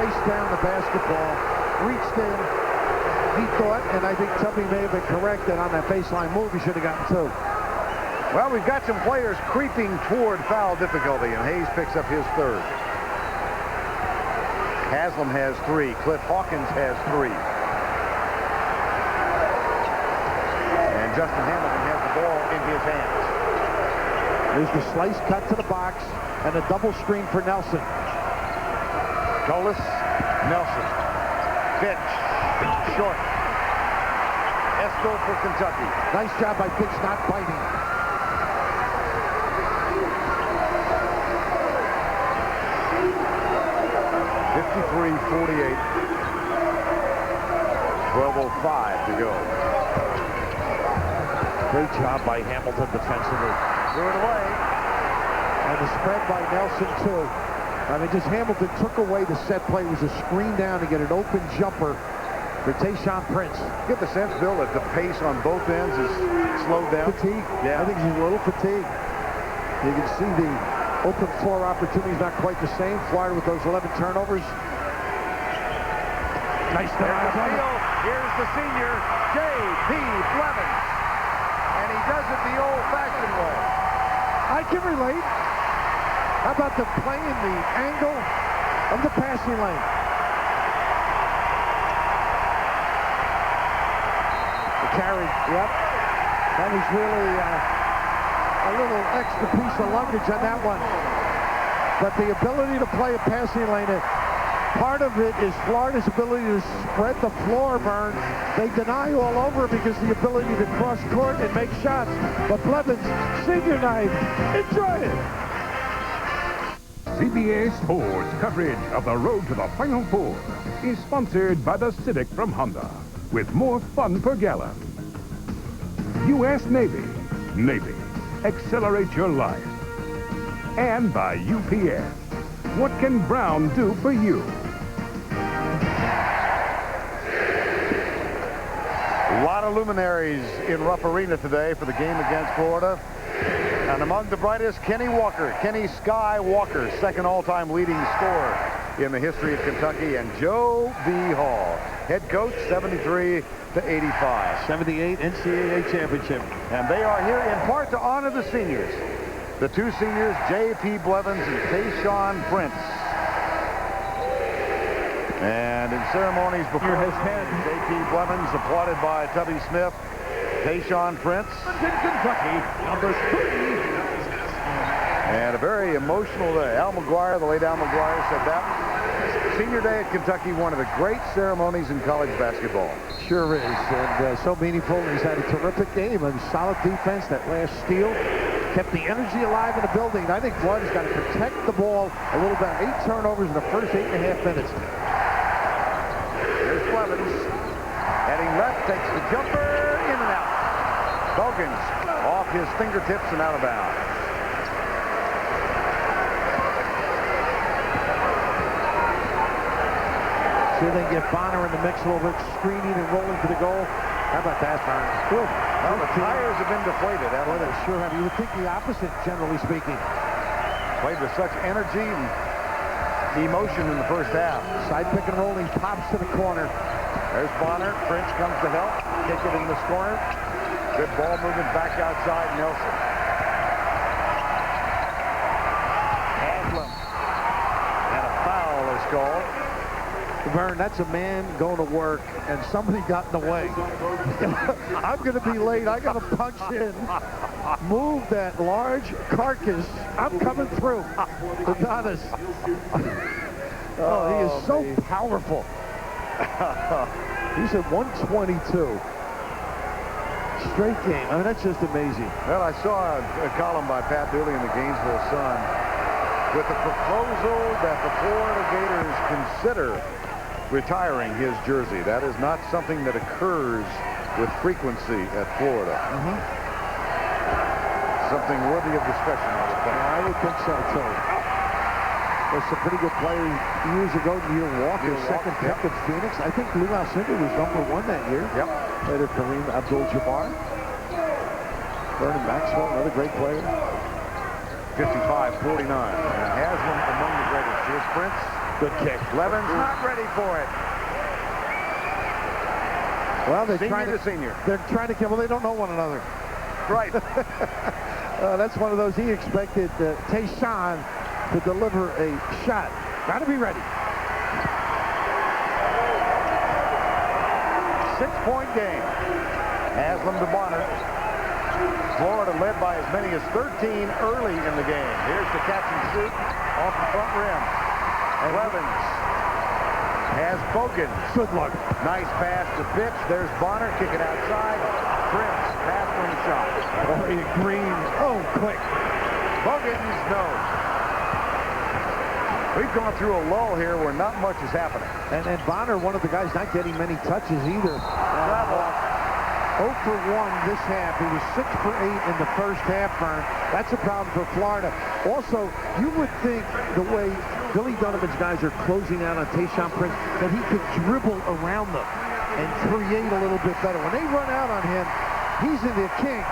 raced down the basketball, reached in. He thought, and I think Tubby may have been correct, that on that baseline move, he should have gotten 2. Well, we've got some players creeping toward foul difficulty, and Hayes picks up his 3rd. Haslam has 3. Cliff Hawkins has 3. And Justin Hamilton has the ball in his hands. There's the slice cut to the box and a double screen for Nelson. Cullis, Nelson, Fitch, short. Estill for Kentucky. Nice job by Fitch not biting. (53-48). 12:05 to go. Great job by Hamilton defensively. Threw it away. And the spread by Nelson, too. I mean, just Hamilton took away the set play. It was a screen down to get an open jumper for Tayshaun Prince. Get the sense, Bill, that the pace on both ends is slowed down. Fatigue. Yeah. I think he's a little fatigued. You can see the open floor opportunities not quite the same. Florida with those 11 turnovers. Nice There's the steal. Here's the senior, J.P. Blevins. And he does it the old-fashioned way. I can relate. How about the play in the angle of the passing lane? The carry, yep. That was really a little extra piece of luggage on that one. But the ability to play a passing lane, part of it is Florida's ability to spread the floor, Vern. They deny all over because the ability to cross court and make shots. But Blevins, senior night, enjoy it. CBA Sports coverage of the road to the Final Four is sponsored by the Civic from Honda, with more fun per gallon. U.S. Navy. Navy. Accelerate your life. And by UPS. What can Brown do for you? A lot of luminaries in Rupp Arena today for the game against Florida. And among the brightest, Kenny Walker. Kenny Sky Walker, second all-time leading scorer in the history of Kentucky. And Joe B. Hall, head coach, 73 to 85. 78 NCAA championship. And they are here in part to honor the seniors. The two seniors, J.P. Blevins and Tayshaun Prince. And in ceremonies before his head, J.P. Blevins applauded by Tubby Smith. Tayshaun Prince. Kentucky, number 3. And a very emotional day. Al McGuire, the late Al McGuire, said that senior day at Kentucky, one of the great ceremonies in college basketball. Sure is, and so meaningful. He's had a terrific game and solid defense. That last steal kept the energy alive in the building. I think Florida's got to protect the ball a little bit. 8 turnovers in the first 8.5 minutes. Here's Blevins. Heading left, takes the jumper, in and out. Bogans off his fingertips and out of bounds. See if they can get Bonner in the mix a little bit, screening and rolling to the goal. How about that, Vern? Good. Well, the tires have been deflated. Well, they sure have. You would think the opposite, generally speaking. Played with such energy and emotion in the first half. Side pick and rolling, pops to the corner. There's Bonner. Prince comes to help. Kick it in the corner. Good ball movement back outside Nelson. Haslam. And a foul is called. Vern, that's a man going to work, and somebody got in the way. I'm going to be late. I got to punch in. Move that large carcass. I'm coming through. Adonis. Oh, he is so powerful. He's at 122. Straight game. I mean, that's just amazing. Well, I saw a column by Pat Dooley in the Gainesville Sun with the proposal that the Florida Gators consider retiring his jersey. That is not something that occurs with frequency at Florida. Something worthy of discussion, I would think. I would think so, too. There's some pretty good players years ago. Neil Walker, second pick of Phoenix. I think Lou Alcindor was #1 that year. Yep. Later, Kareem Abdul-Jabbar. Vernon Maxwell, another great player. 55-49. And Haslam among the greatest. Here's Prince. Good kick. Blevins not ready for it. Well, they're Senior trying to senior. They're trying to kill. Well, they don't know one another. Right. That's one of those he expected Tayshaun to deliver a shot. Got to be ready. 6-point game. Haslam to Bonner. Florida led by as many as 13 early in the game. Here's the catch and shoot off the front rim. Blevins has Bogan. Good luck. Nice pass to Pitch. There's Bonner. Kick it outside. Prince. Pass from the shot. Green. Oh, quick. Bogan's no. We've gone through a lull here where not much is happening. And Bonner, one of the guys not getting many touches either. 0 for 1 this half. He was 6 for 8 in the first half, Vern. That's a problem for Florida. Also, you would think the way Billy Donovan's guys are closing out on Tayshaun Prince that he could dribble around them and create a little bit better. When they run out on him, he's in the king.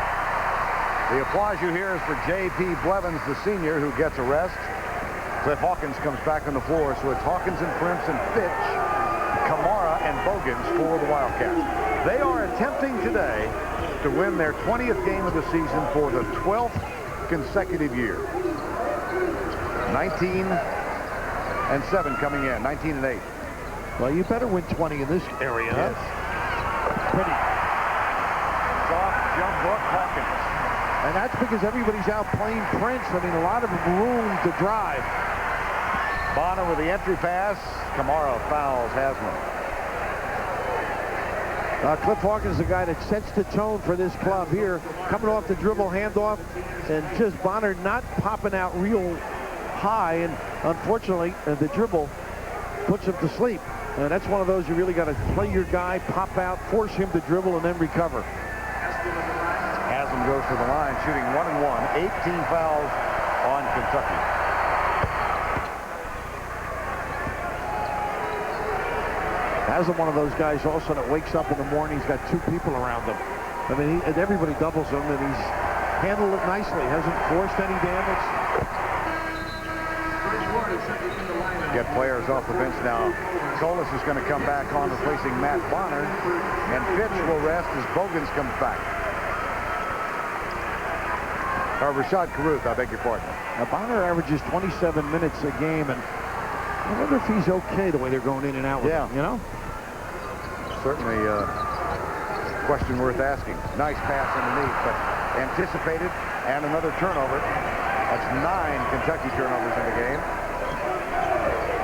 The applause you hear is for J.P. Blevins, the senior, who gets a rest. Cliff Hawkins comes back on the floor, so it's Hawkins and Prince and Fitch, Kamara and Bogans for the Wildcats. They are attempting today to win their 20th game of the season for the 12th consecutive year. 19-7 coming in, 19-8. Well, you better win 20 in this area. Yes. Pretty. Soft jump hook, Hawkins. And that's because everybody's out playing Prince. I mean, a lot of room to drive. Bonner with the entry pass. Kamara fouls Haslam. Cliff Hawkins, the guy that sets the tone for this club here, coming off the dribble handoff, and just Bonner not popping out real high, and unfortunately, the dribble puts him to sleep. And that's one of those you really got to play your guy, pop out, force him to dribble, and then recover. Haslam goes to the line, shooting 1-1, 18 fouls on Kentucky. Haslam, one of those guys also that wakes up in the morning, he's got 2 people around him. I mean, and everybody doubles him, and he's handled it nicely. Hasn't forced any damage. Get players off the bench now. Solis is going to come back on, replacing Matt Bonner, and Fitch will rest as Bogans comes back. Or Rashad Caruth, I beg your pardon. Now Bonner averages 27 minutes a game, and I wonder if he's okay the way they're going in and out with him, you know? Certainly a question worth asking. Nice pass underneath, but anticipated, and another turnover. That's 9 Kentucky turnovers in the game.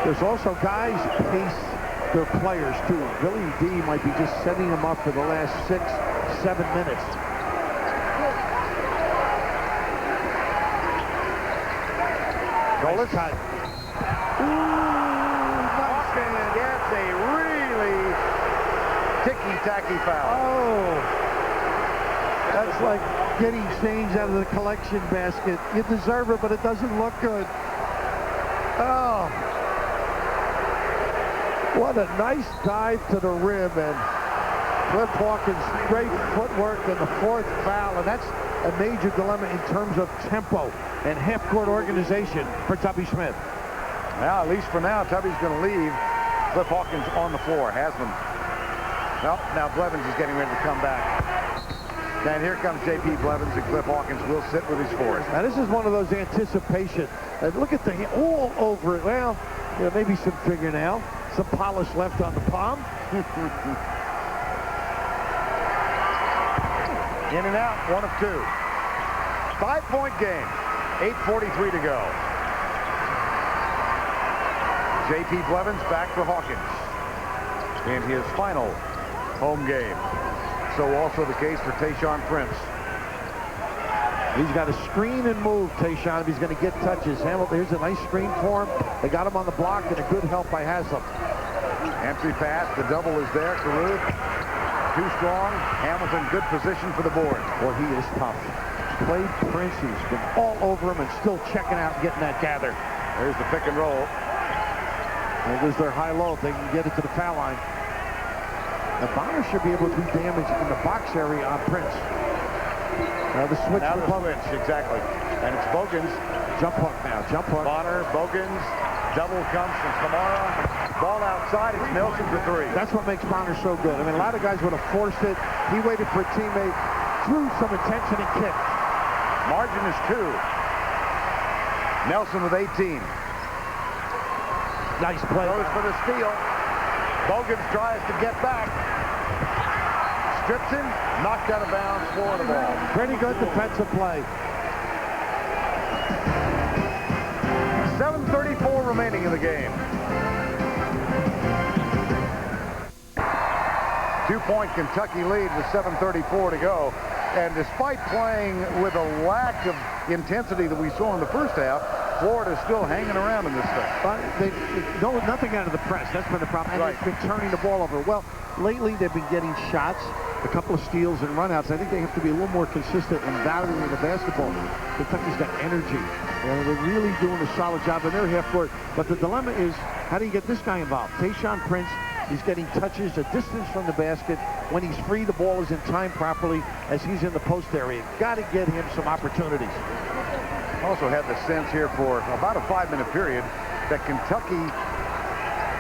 There's also guys pace their players, too. Billy D might be just setting them up for the last 6, 7 minutes. Solis. Nice Hawkins gets a really ticky-tacky foul. Oh, that's like getting change out of the collection basket. You deserve it, but it doesn't look good. Oh, what a nice dive to the rim, and Cliff Hawkins' great footwork in the 4th foul, and that's a major dilemma in terms of tempo and half-court organization for Tubby Smith. Now, at least for now, Tubby's going to leave. Cliff Hawkins on the floor. Haslam. Well, now Blevins is getting ready to come back. And here comes J.P. Blevins, and Cliff Hawkins will sit with his fours. Now, this is one of those anticipation. Look at the all over it. Well, you know, maybe some fingernail, some polish left on the palm. In and out, 1 of 2. 5-point game. 8:43 to go. J.P. Blevins back for Hawkins in his final home game. So also the case for Tayshaun Prince. He's got to screen and move, Tayshaun, if he's going to get touches. Hamilton, here's a nice screen for him. They got him on the block, and a good help by Haslam. Entry pass, the double is there. Caruth, too strong. Hamilton, good position for the board. Boy, he is tough. Played Prince, he's been all over him and still checking out and getting that gather. There's the pick and roll. There goes their high-low if they can get it to the foul line. The Bonner should be able to do damage in the box area on Prince. Now the switch. Now the switch, exactly. And it's Bogans. Jump hook now, jump hook. Bonner, Bogans, double comes from Kamara. Ball outside, it's Nelson for 3. That's what makes Bonner so good. I mean, a lot of guys would have forced it. He waited for a teammate, threw some attention and kicked. Margin is 2. Nelson with 18. Nice play. Goes for the steal. Bogans tries to get back. Strips him, knocked out of bounds, Florida ball. Pretty good defensive play. 7:34 remaining in the game. 2-point Kentucky lead with 7:34 to go. And despite playing with a lack of intensity that we saw in the first half, Florida's still hanging around in this thing. No, nothing out of the press. That's been the problem. And they've been turning the ball over. Well, lately they've been getting shots, a couple of steals and runouts. I think they have to be a little more consistent in valuing the basketball. Kentucky's got energy. They're really doing a solid job in their half court. But the dilemma is, how do you get this guy involved? Tayshaun Prince, he's getting touches, a distance from the basket. When he's free, the ball is in time properly as he's in the post area. Got to get him some opportunities. Also had the sense here for about a 5-minute period that Kentucky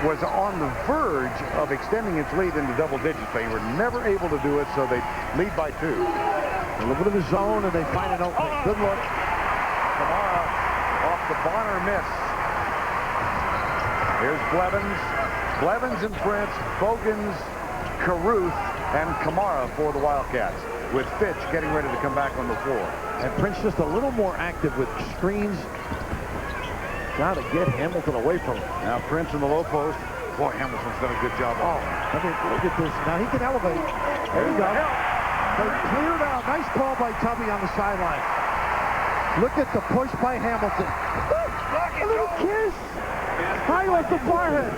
was on the verge of extending its lead into double digits. They were never able to do it, so they lead by 2. A little bit of the zone, and they find an opening. Good look. Kamara off the Bonner miss. Here's Blevins. Blevins and Prince, Bogans, Caruth, and Kamara for the Wildcats, with Fitch getting ready to come back on the floor. And Prince just a little more active with screens. Got to get Hamilton away from him. Now Prince in the low post. Boy, Hamilton's done a good job. Oh, I mean, look at this. Now he can elevate. There you go. They cleared out. Nice call by Tubby on the sideline. Look at the push by Hamilton. A little kiss. High off the forehead.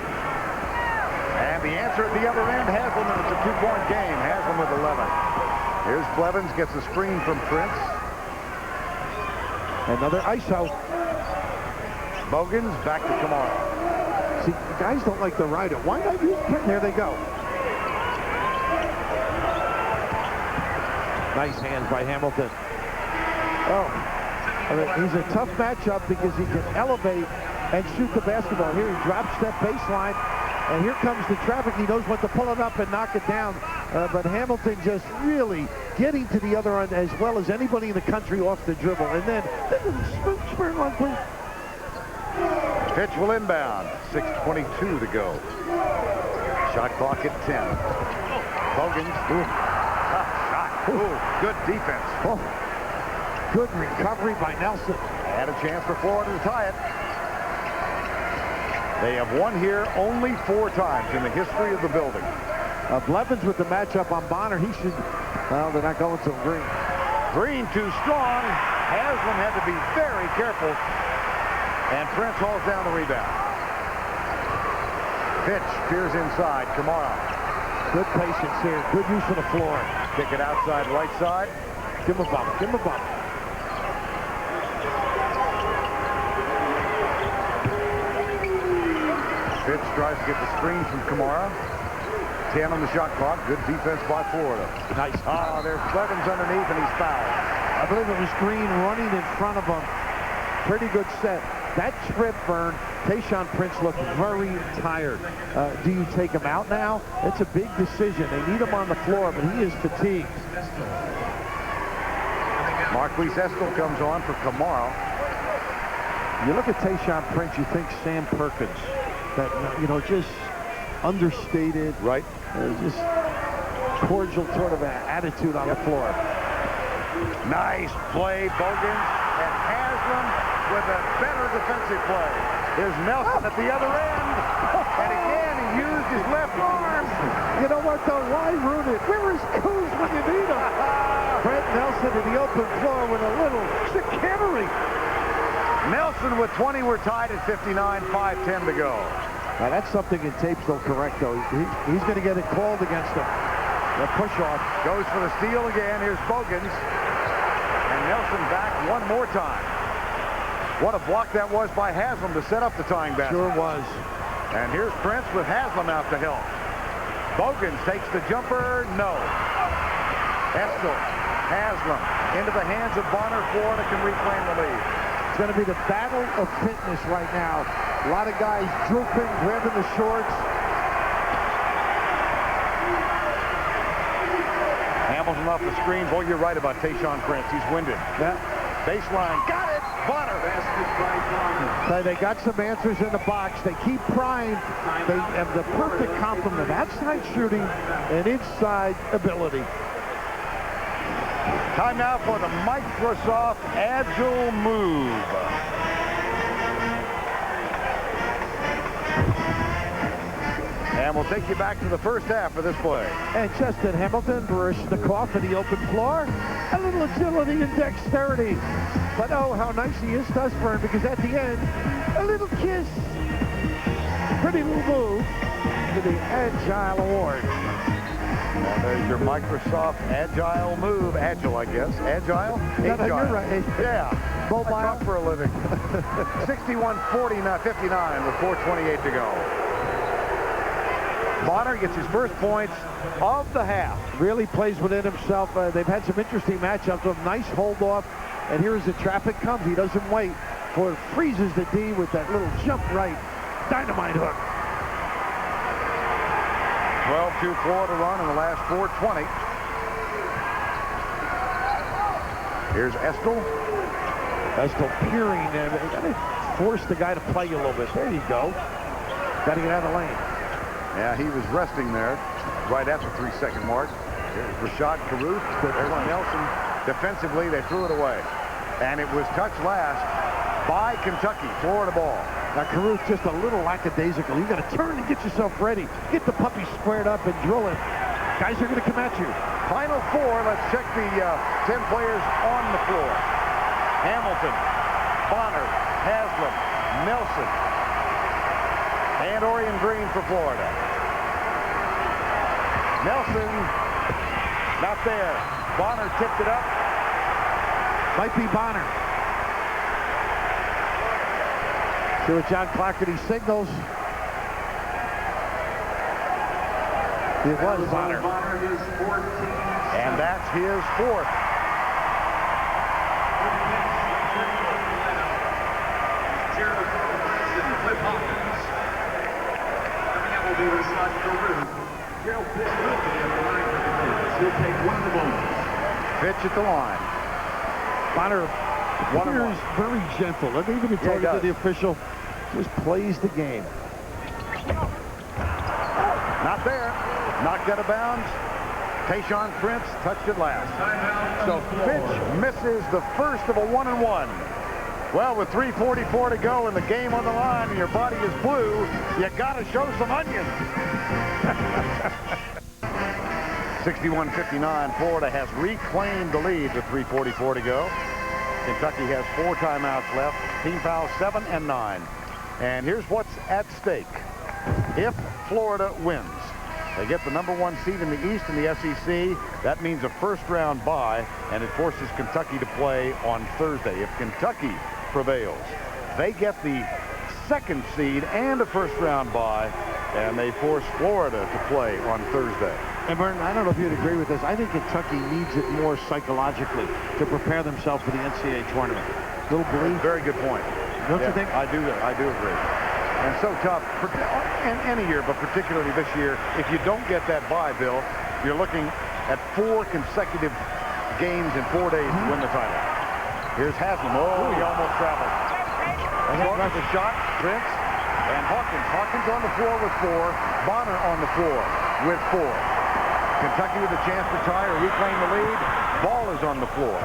And the answer at the other end, Haslam, and it's a 2-point game. Haslam with 11. Here's Blevins, gets a screen from Prince. Another ISO. Bogans back to Kamara. See, guys don't like to ride it. Why not use Prince? There they go. Nice hands by Hamilton. Oh, I mean, he's a tough matchup because he can elevate and shoot the basketball. Here he drops that baseline, and here comes the traffic. He knows what to pull it up and knock it down. But Hamilton just really getting to the other end as well as anybody in the country off the dribble. And then, Pitch will inbound. 6:22 to go. Shot clock at 10. Bogans. Tough shot. Ooh, good defense. Oh, good recovery by Nelson. And a chance for Florida to tie it. They have won here only 4 times in the history of the building. Blevins with the matchup on Bonner. He should, well, they're not going to Green. Green too strong. Haslam had to be very careful. And Prince hauls down the rebound. Pitch peers inside. Kamara. Good patience here. Good use of the floor. Kick it outside right side. Give him a bump. Give him a bump. Pitch tries to get the screen from Kamara. 10 on the shot clock. Good defense by Florida. Nice. Oh, there's Blevins underneath, and he's fouled. I believe it was Green running in front of him. Pretty good set. That trip, Vern, Tayshaun Prince looked very tired. Do you take him out now? It's a big decision. They need him on the floor, but he is fatigued. Marquise Estel comes on for Kamara. You look at Tayshaun Prince, you think Sam Perkins. That, you know, just understated. Right. Just cordial sort of attitude on the floor. Nice play, Bogans, and Haslam with a better defensive play. Here's Nelson at the other end. And again, he used his left arm. You know what, though? Why ruin it? Where is Coos when you need him? Brett Nelson in the open floor with a little chicanery. Nelson with 20. We're tied at 59, 5:10 to go. Now, that's something in tapes they'll correct, though. He's going to get it called against him. The push-off. Goes for the steal again. Here's Bogans. And Nelson back one more time. What a block that was by Haslam to set up the tying basket. Sure was. And here's Prince with Haslam out to help. Bogans takes the jumper. No. Estel, Haslam into the hands of Bonner. Florida can reclaim the lead. It's going to be the battle of fitness right now. A lot of guys drooping, grabbing the shorts. Hamilton off the screen. Boy, you're right about Tayshaun Prince. He's winded. Yeah. Baseline. Got it. Bonner. They got some answers in the box. They keep prying. They have the perfect complement. Outside shooting and inside ability. Time now for the Microsoft Agile Move. And we'll take you back to the first half of this play. And Justin Hamilton, Barishnikov for the open floor. A little agility and dexterity. But oh, how nice he is to us, Vern, because at the end, a little kiss. Pretty little move to the Agile Award. And there's your Microsoft Agile Move. Agile, I guess. Agile? Agile. You're right. Yeah. Mobile. I talk for a living. 61-59 with 4:28 to go. Bonner gets his first points of the half. Really plays within himself. They've had some interesting matchups with nice hold off. And here's the traffic comes. He doesn't wait. For freezes the D with that little jump right. Dynamite hook. 12-2 Florida run in the last 4:20. Here's Estel. Estel peering. They got to force the guy to play a little bit. There you go. Got to get out of the lane. Yeah, he was resting there right at the 3-second mark. Here's Rashad Caruth. There's Nelson. Defensively, they threw it away. And it was touched last by Kentucky. Florida ball. Now, Caruth just a little lackadaisical. You got to turn and get yourself ready. Get the puppy squared up and drill it. Guys are going to come at you. Final 4. Let's check the 10 players on the floor. Hamilton, Bonner, Haslam, Nelson, and Orion Green for Florida. Nelson, not there. Bonner tipped it up. Might be Bonner. See what John Clackerty signals. It was Bonner. And that's his 4th. be reside for Rupp. Gerald pitch quickly at the line for the Bills. He'll take one of the balls. Pitch at the line. Bonner appears very gentle, and even according to the official, just plays the game. Not there. Knocked out of bounds. Tayshaun Prince touched it last. So pitch misses the first of a 1-and-1. Well, with 3:44 to go and the game on the line and your body is blue, you got to show some onions. 61-59, Florida has reclaimed the lead with 3:44 to go. Kentucky has 4 timeouts left. Team fouls 7 and 9. And here's what's at stake. If Florida wins, they get the #1 seed in the East in the SEC. That means a first-round bye, and it forces Kentucky to play on Thursday. If Kentucky prevails, they get the 2nd seed and a first-round bye, and they force Florida to play on Thursday. And Burton, I don't know if you'd agree with this. I think Kentucky needs it more psychologically to prepare themselves for the NCAA tournament. Little belief. Very good point. Don't you think? I do agree. And so tough, in any year, but particularly this year, if you don't get that bye, Bill, you're looking at 4 consecutive games in 4 days to win the title. Here's Haslam. Oh, he almost traveled. Short the shot, Prince, and Hawkins. Hawkins on the floor with 4. Bonner on the floor with 4. Kentucky with a chance to tie or reclaim the lead. Ball is on the floor.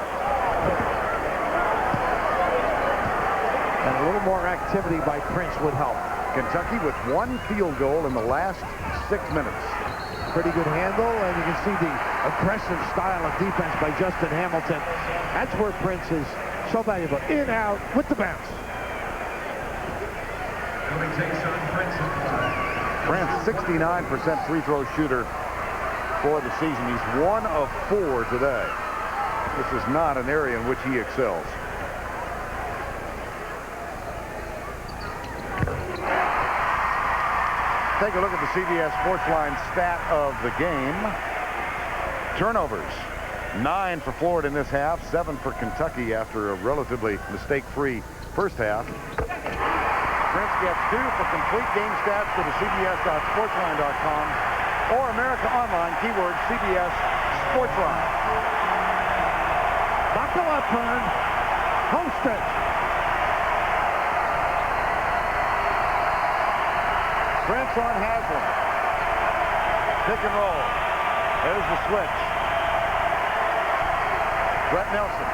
And a little more activity by Prince would help. Kentucky with 1 field goal in the last 6 minutes. Pretty good handle, and you can see the aggressive style of defense by Justin Hamilton. That's where Prince is so valuable. In, out, with the bounce. Prince, 69% free throw shooter for the season. He's 1 of 4 today. This is not an area in which he excels. Take a look at the CBS Sportsline stat of the game. Turnovers, 9 for Florida in this half, 7 for Kentucky after a relatively mistake-free first half. Prince gets 2 for complete game stats. Go to cbs.sportsline.com or America Online, keyword CBS Sportsline. Buckle up, Vern. Host it. Prince on Haslam. Pick and roll. There's the switch. Brett Nelson.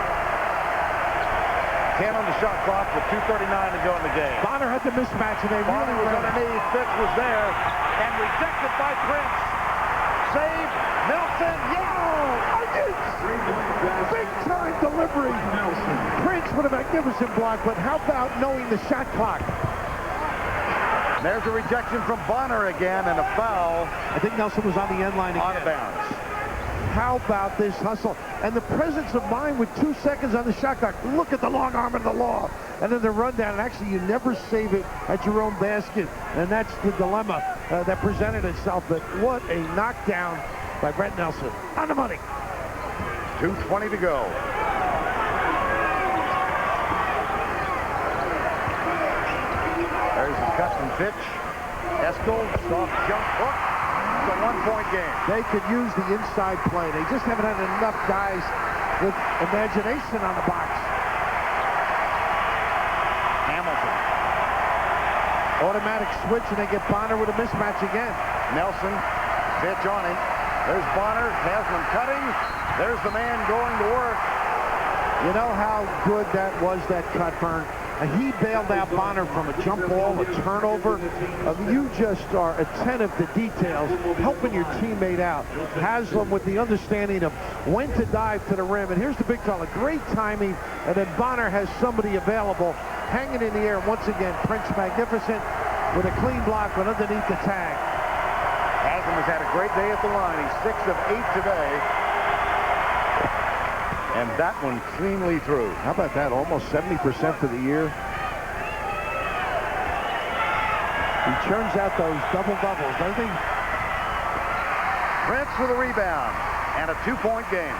10 on the shot clock with 2:39 to go in the game. Bonner had the mismatch, and they Bonner really was underneath. Fitz was there. And rejected by Prince. Save. Nelson. Yeah! Big-time delivery. Prince with a magnificent block, but how about knowing the shot clock? There's a rejection from Bonner again and a foul. I think Nelson was on the end line again. Out of bounds. How about this hustle? And the presence of mind with 2 seconds on the shot clock. Look at the long arm of the law. And then the rundown. And actually, you never save it at your own basket. And that's the dilemma that presented itself. But what a knockdown by Brett Nelson. On the money. 2:20 to go. There's the cut and pitch. Eskel, soft jump hook. It's a 1-point game. They could use the inside play. They just haven't had enough guys with imagination on the box. Hamilton. Automatic switch, and they get Bonner with a mismatch again. Nelson, pitch on him. There's Bonner. Haslam cutting. There's the man going to work. You know how good that was, that cut, Vern? He bailed out Bonner from a jump ball, a turnover. You just are attentive to details, helping your teammate out. Haslam with the understanding of when to dive to the rim. And here's the big call, a great timing. And then Bonner has somebody available, hanging in the air. Once again, Prince magnificent with a clean block, but underneath the tag. Haslam has had a great day at the line. He's 6 of 8 today. And that one cleanly through. How about that? Almost 70% for the year. He churns out those double-doubles, doesn't he? Prince with a rebound and a 2-point game.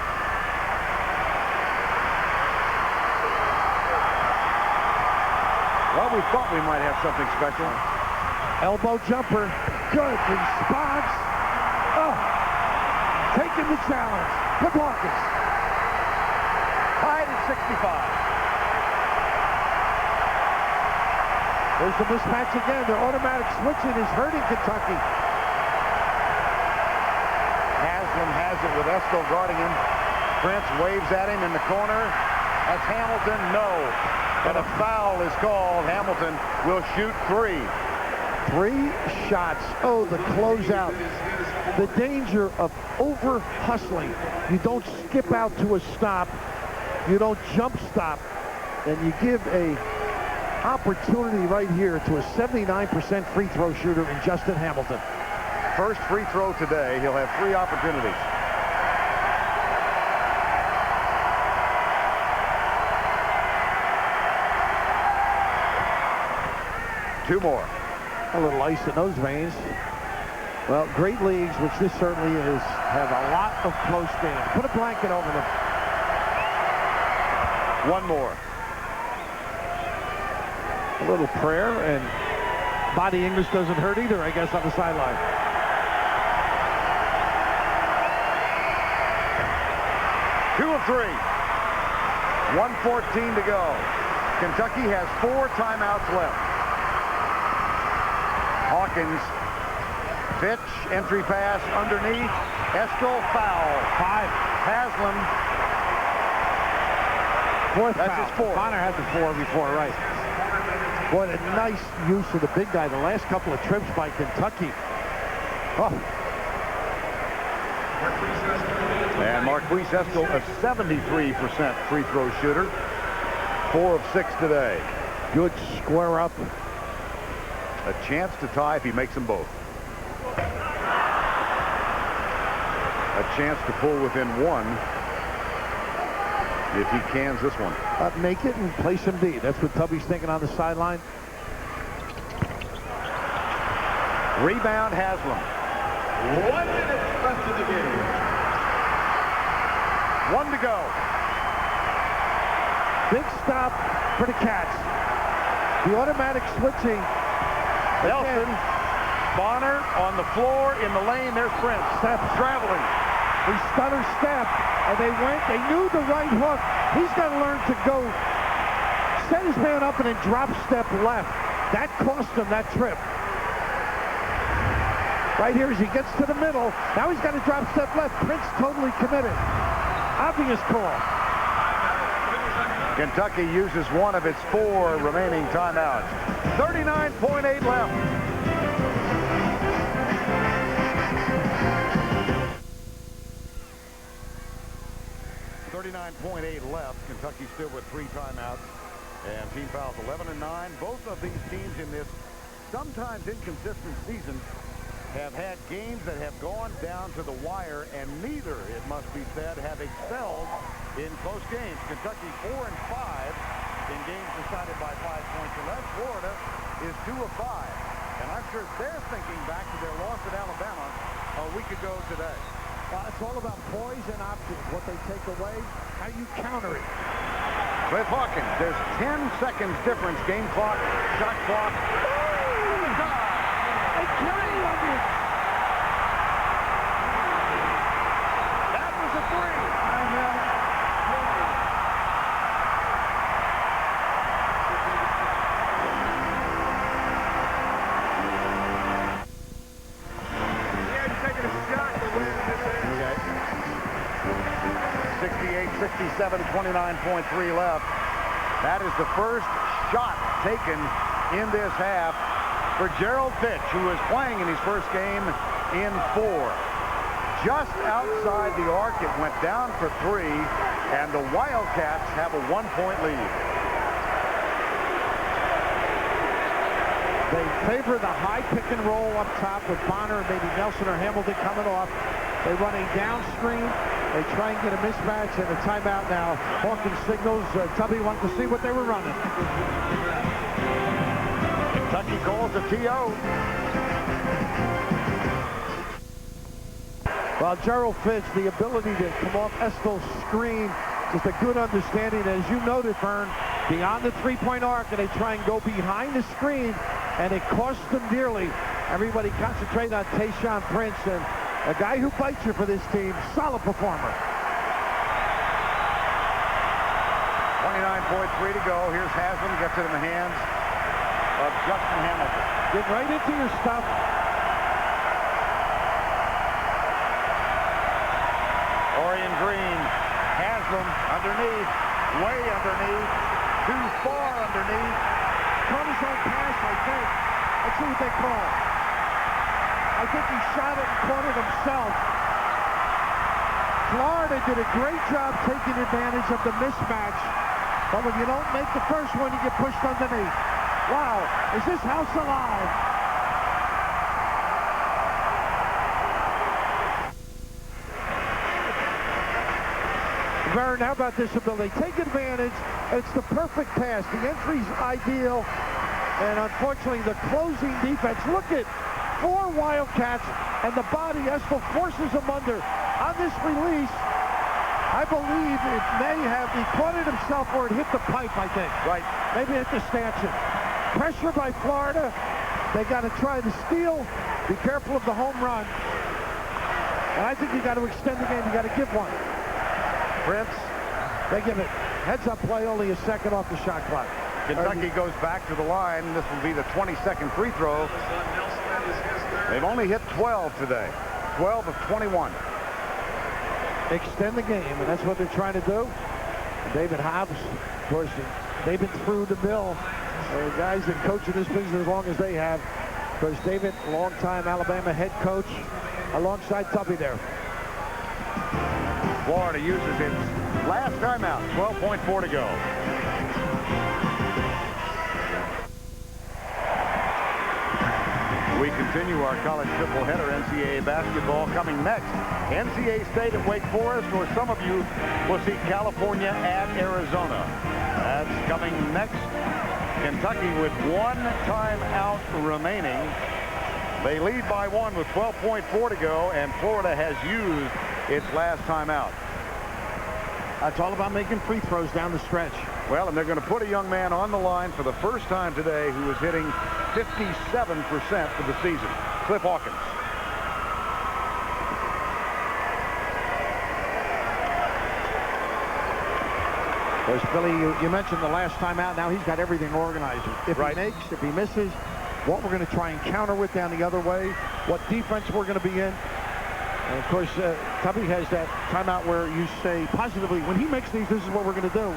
Well, we thought we might have something special. Elbow jumper. Good response. Oh, taking the challenge. Good Hawkins. Tied at 65. There's the mismatch again. Their automatic switching is hurting Kentucky. Haslam has it with Estill guarding him. Prince waves at him in the corner. That's Hamilton. No. But a foul is called. Hamilton will shoot 3. 3 shots. Oh, the closeout. The danger of over-hustling. You don't skip out to a stop. You don't jump stop. And you give a opportunity right here to a 79% free throw shooter in Justin Hamilton. First free throw today. He'll have 3 opportunities. Two more. A little ice in those veins. Well, great leagues, which this certainly is, have a lot of close games. Put a blanket over them. One more. A little prayer, and body English doesn't hurt either, I guess, on the sideline. Two of 3. 1:14 to go. Kentucky has 4 timeouts left. Hawkins, Fitch, entry pass underneath. Estill, foul. 5. Haslam. 4th That's foul. his 4th. Bonner had the 4 before, right. Boy, a nice use of the big guy the last couple of trips by Kentucky. Oh. And Marquise Estill, a 73% free throw shooter. 4 of 6 today. Good square up. A chance to tie if he makes them both. A chance to pull within 1 if he cans this one. Make it and play some D. That's what Tubby's thinking on the sideline. Rebound, Haslam. 1 minute left in the game. 1 to go. Big stop for the Cats. The automatic switching. Nelson, Bonner on the floor in the lane. There's Prince. Step Traveling. He stutter step, and they knew the right hook. He's got to learn to go, set his man up and then drop step left. That cost him that trip. Right here as he gets to the middle, now he's got to drop step left. Prince totally committed. Obvious call. Kentucky uses 1 of its 4 remaining timeouts. 39.8 left. Kentucky still with 3 timeouts and team fouls 11 and 9. Both of these teams in this sometimes inconsistent season have had games that have gone down to the wire, and neither, it must be said, have excelled in close games. Kentucky 4 and 5 in games decided by 5 points or less. Florida is 2 of 5, and I'm sure they're thinking back to their loss at Alabama a week ago today. It's all about poise and options. What they take away, how you counter it. Cliff Hawkins, there's 10 seconds difference. Game clock, shot clock. That was a 3. Taking a shot to win this game. 68-67, 29.3 left. That is the first shot taken in this half for Gerald Fitch, who is playing in his first game in 4. Just outside the arc, it went down for 3, and the Wildcats have a 1-point lead. They favor the high pick and roll up top with Bonner and maybe Nelson or Hamilton coming off. They run a down screen. They try and get a mismatch and a timeout now. Hawkins signals. Tubby wanted to see what they were running. Kentucky calls a TO. Well, Gerald Fitch, the ability to come off Estill's screen, just a good understanding. As you noted, Vern, beyond the three-point arc, and they try and go behind the screen, and it cost them dearly. Everybody concentrate on Tayshaun Prince, and a guy who fights you for this team. Solid performer. 29.3 to go. Here's Haslam. Gets it in the hands of Justin Hamilton. Get right into your stuff. Orion Green. Haslam underneath. Way underneath. Too far underneath. Comes on pass, I think. Let's see what they call. I think he shot it and caught it himself. Florida did a great job taking advantage of the mismatch. But when you don't make the first one, you get pushed underneath. Wow, is this house alive? Vern, how about this ability? Take advantage. It's the perfect pass. The entry's ideal. And unfortunately, the closing defense. Look at 4 Wildcats, and the body, Estel forces them under. On this release, I believe it may have, he caught it himself or it hit the pipe, I think. Right. Maybe hit the stanchion. Pressure by Florida. They got to try to steal. Be careful of the home run. And I think you got to extend the game. You got to give one. Prince. They give it. Heads up play, only a second off the shot clock. Kentucky goes back to the line. This will be the 22nd free throw. They've only hit 12 today. 12 of 21. Extend the game, and that's what they're trying to do. David Hobbs, of course, they've been through the mill. Guys that coach in this business as long as they have. Of course, David, longtime Alabama head coach, alongside Tubby there. Florida uses its last timeout. 12.4 to go. We continue our college triple header. NCAA basketball coming next. NC State at Wake Forest, or some of you will see California at Arizona. That's coming next. Kentucky with 1 timeout remaining. They lead by 1 with 12.4 to go, and Florida has used its last timeout. It's all about making free throws down the stretch. Well, and they're going to put a young man on the line for the first time today who is hitting 57% for the season. Cliff Hawkins. There's Billy, you mentioned the last time out. Now he's got everything organized. If right. he makes, if he misses, what we're going to try and counter with down the other way, what defense we're going to be in. And of course, Tubby has that timeout where you say positively, when he makes these, this is what we're going to do.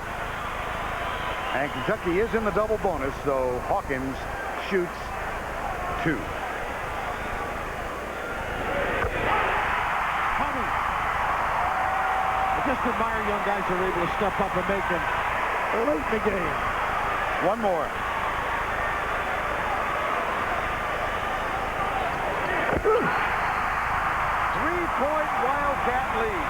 And Kentucky is in the double bonus, so Hawkins shoots 2. I just admire young guys who are able to step up and make them late in the game. One more. Three-point Wildcat lead.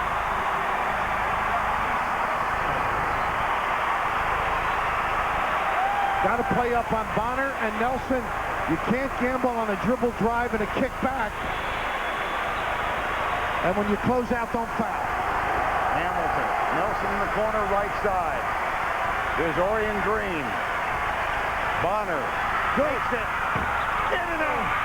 Got to play up on Bonner and Nelson. You can't gamble on a dribble drive and a kick back. And when you close out, don't foul. Hamilton. Nelson in the corner, right side. There's Orion Green. Bonner. Takes it. In and out.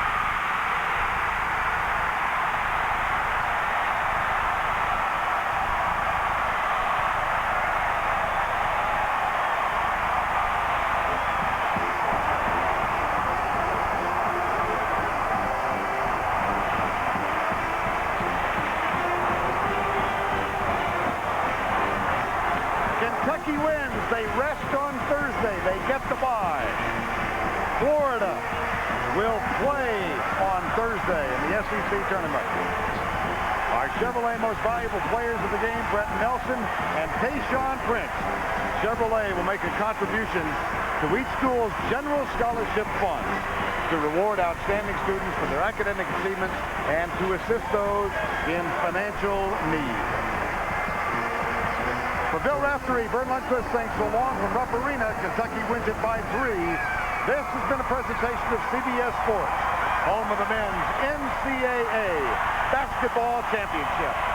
Kentucky wins. They rest on Thursday. They get the bye. Florida will play on Thursday in the SEC tournament. Our Chevrolet most valuable players of the game, Brett Nelson and Tayshaun Prince. Chevrolet will make a contribution to each school's general scholarship fund to reward outstanding students for their academic achievements and to assist those in financial need. For Bill Raftery, Vern Lundquist, thanks so long from Rupp Arena. Kentucky wins it by 3. This has been a presentation of CBS Sports, home of the men's NCAA basketball championship.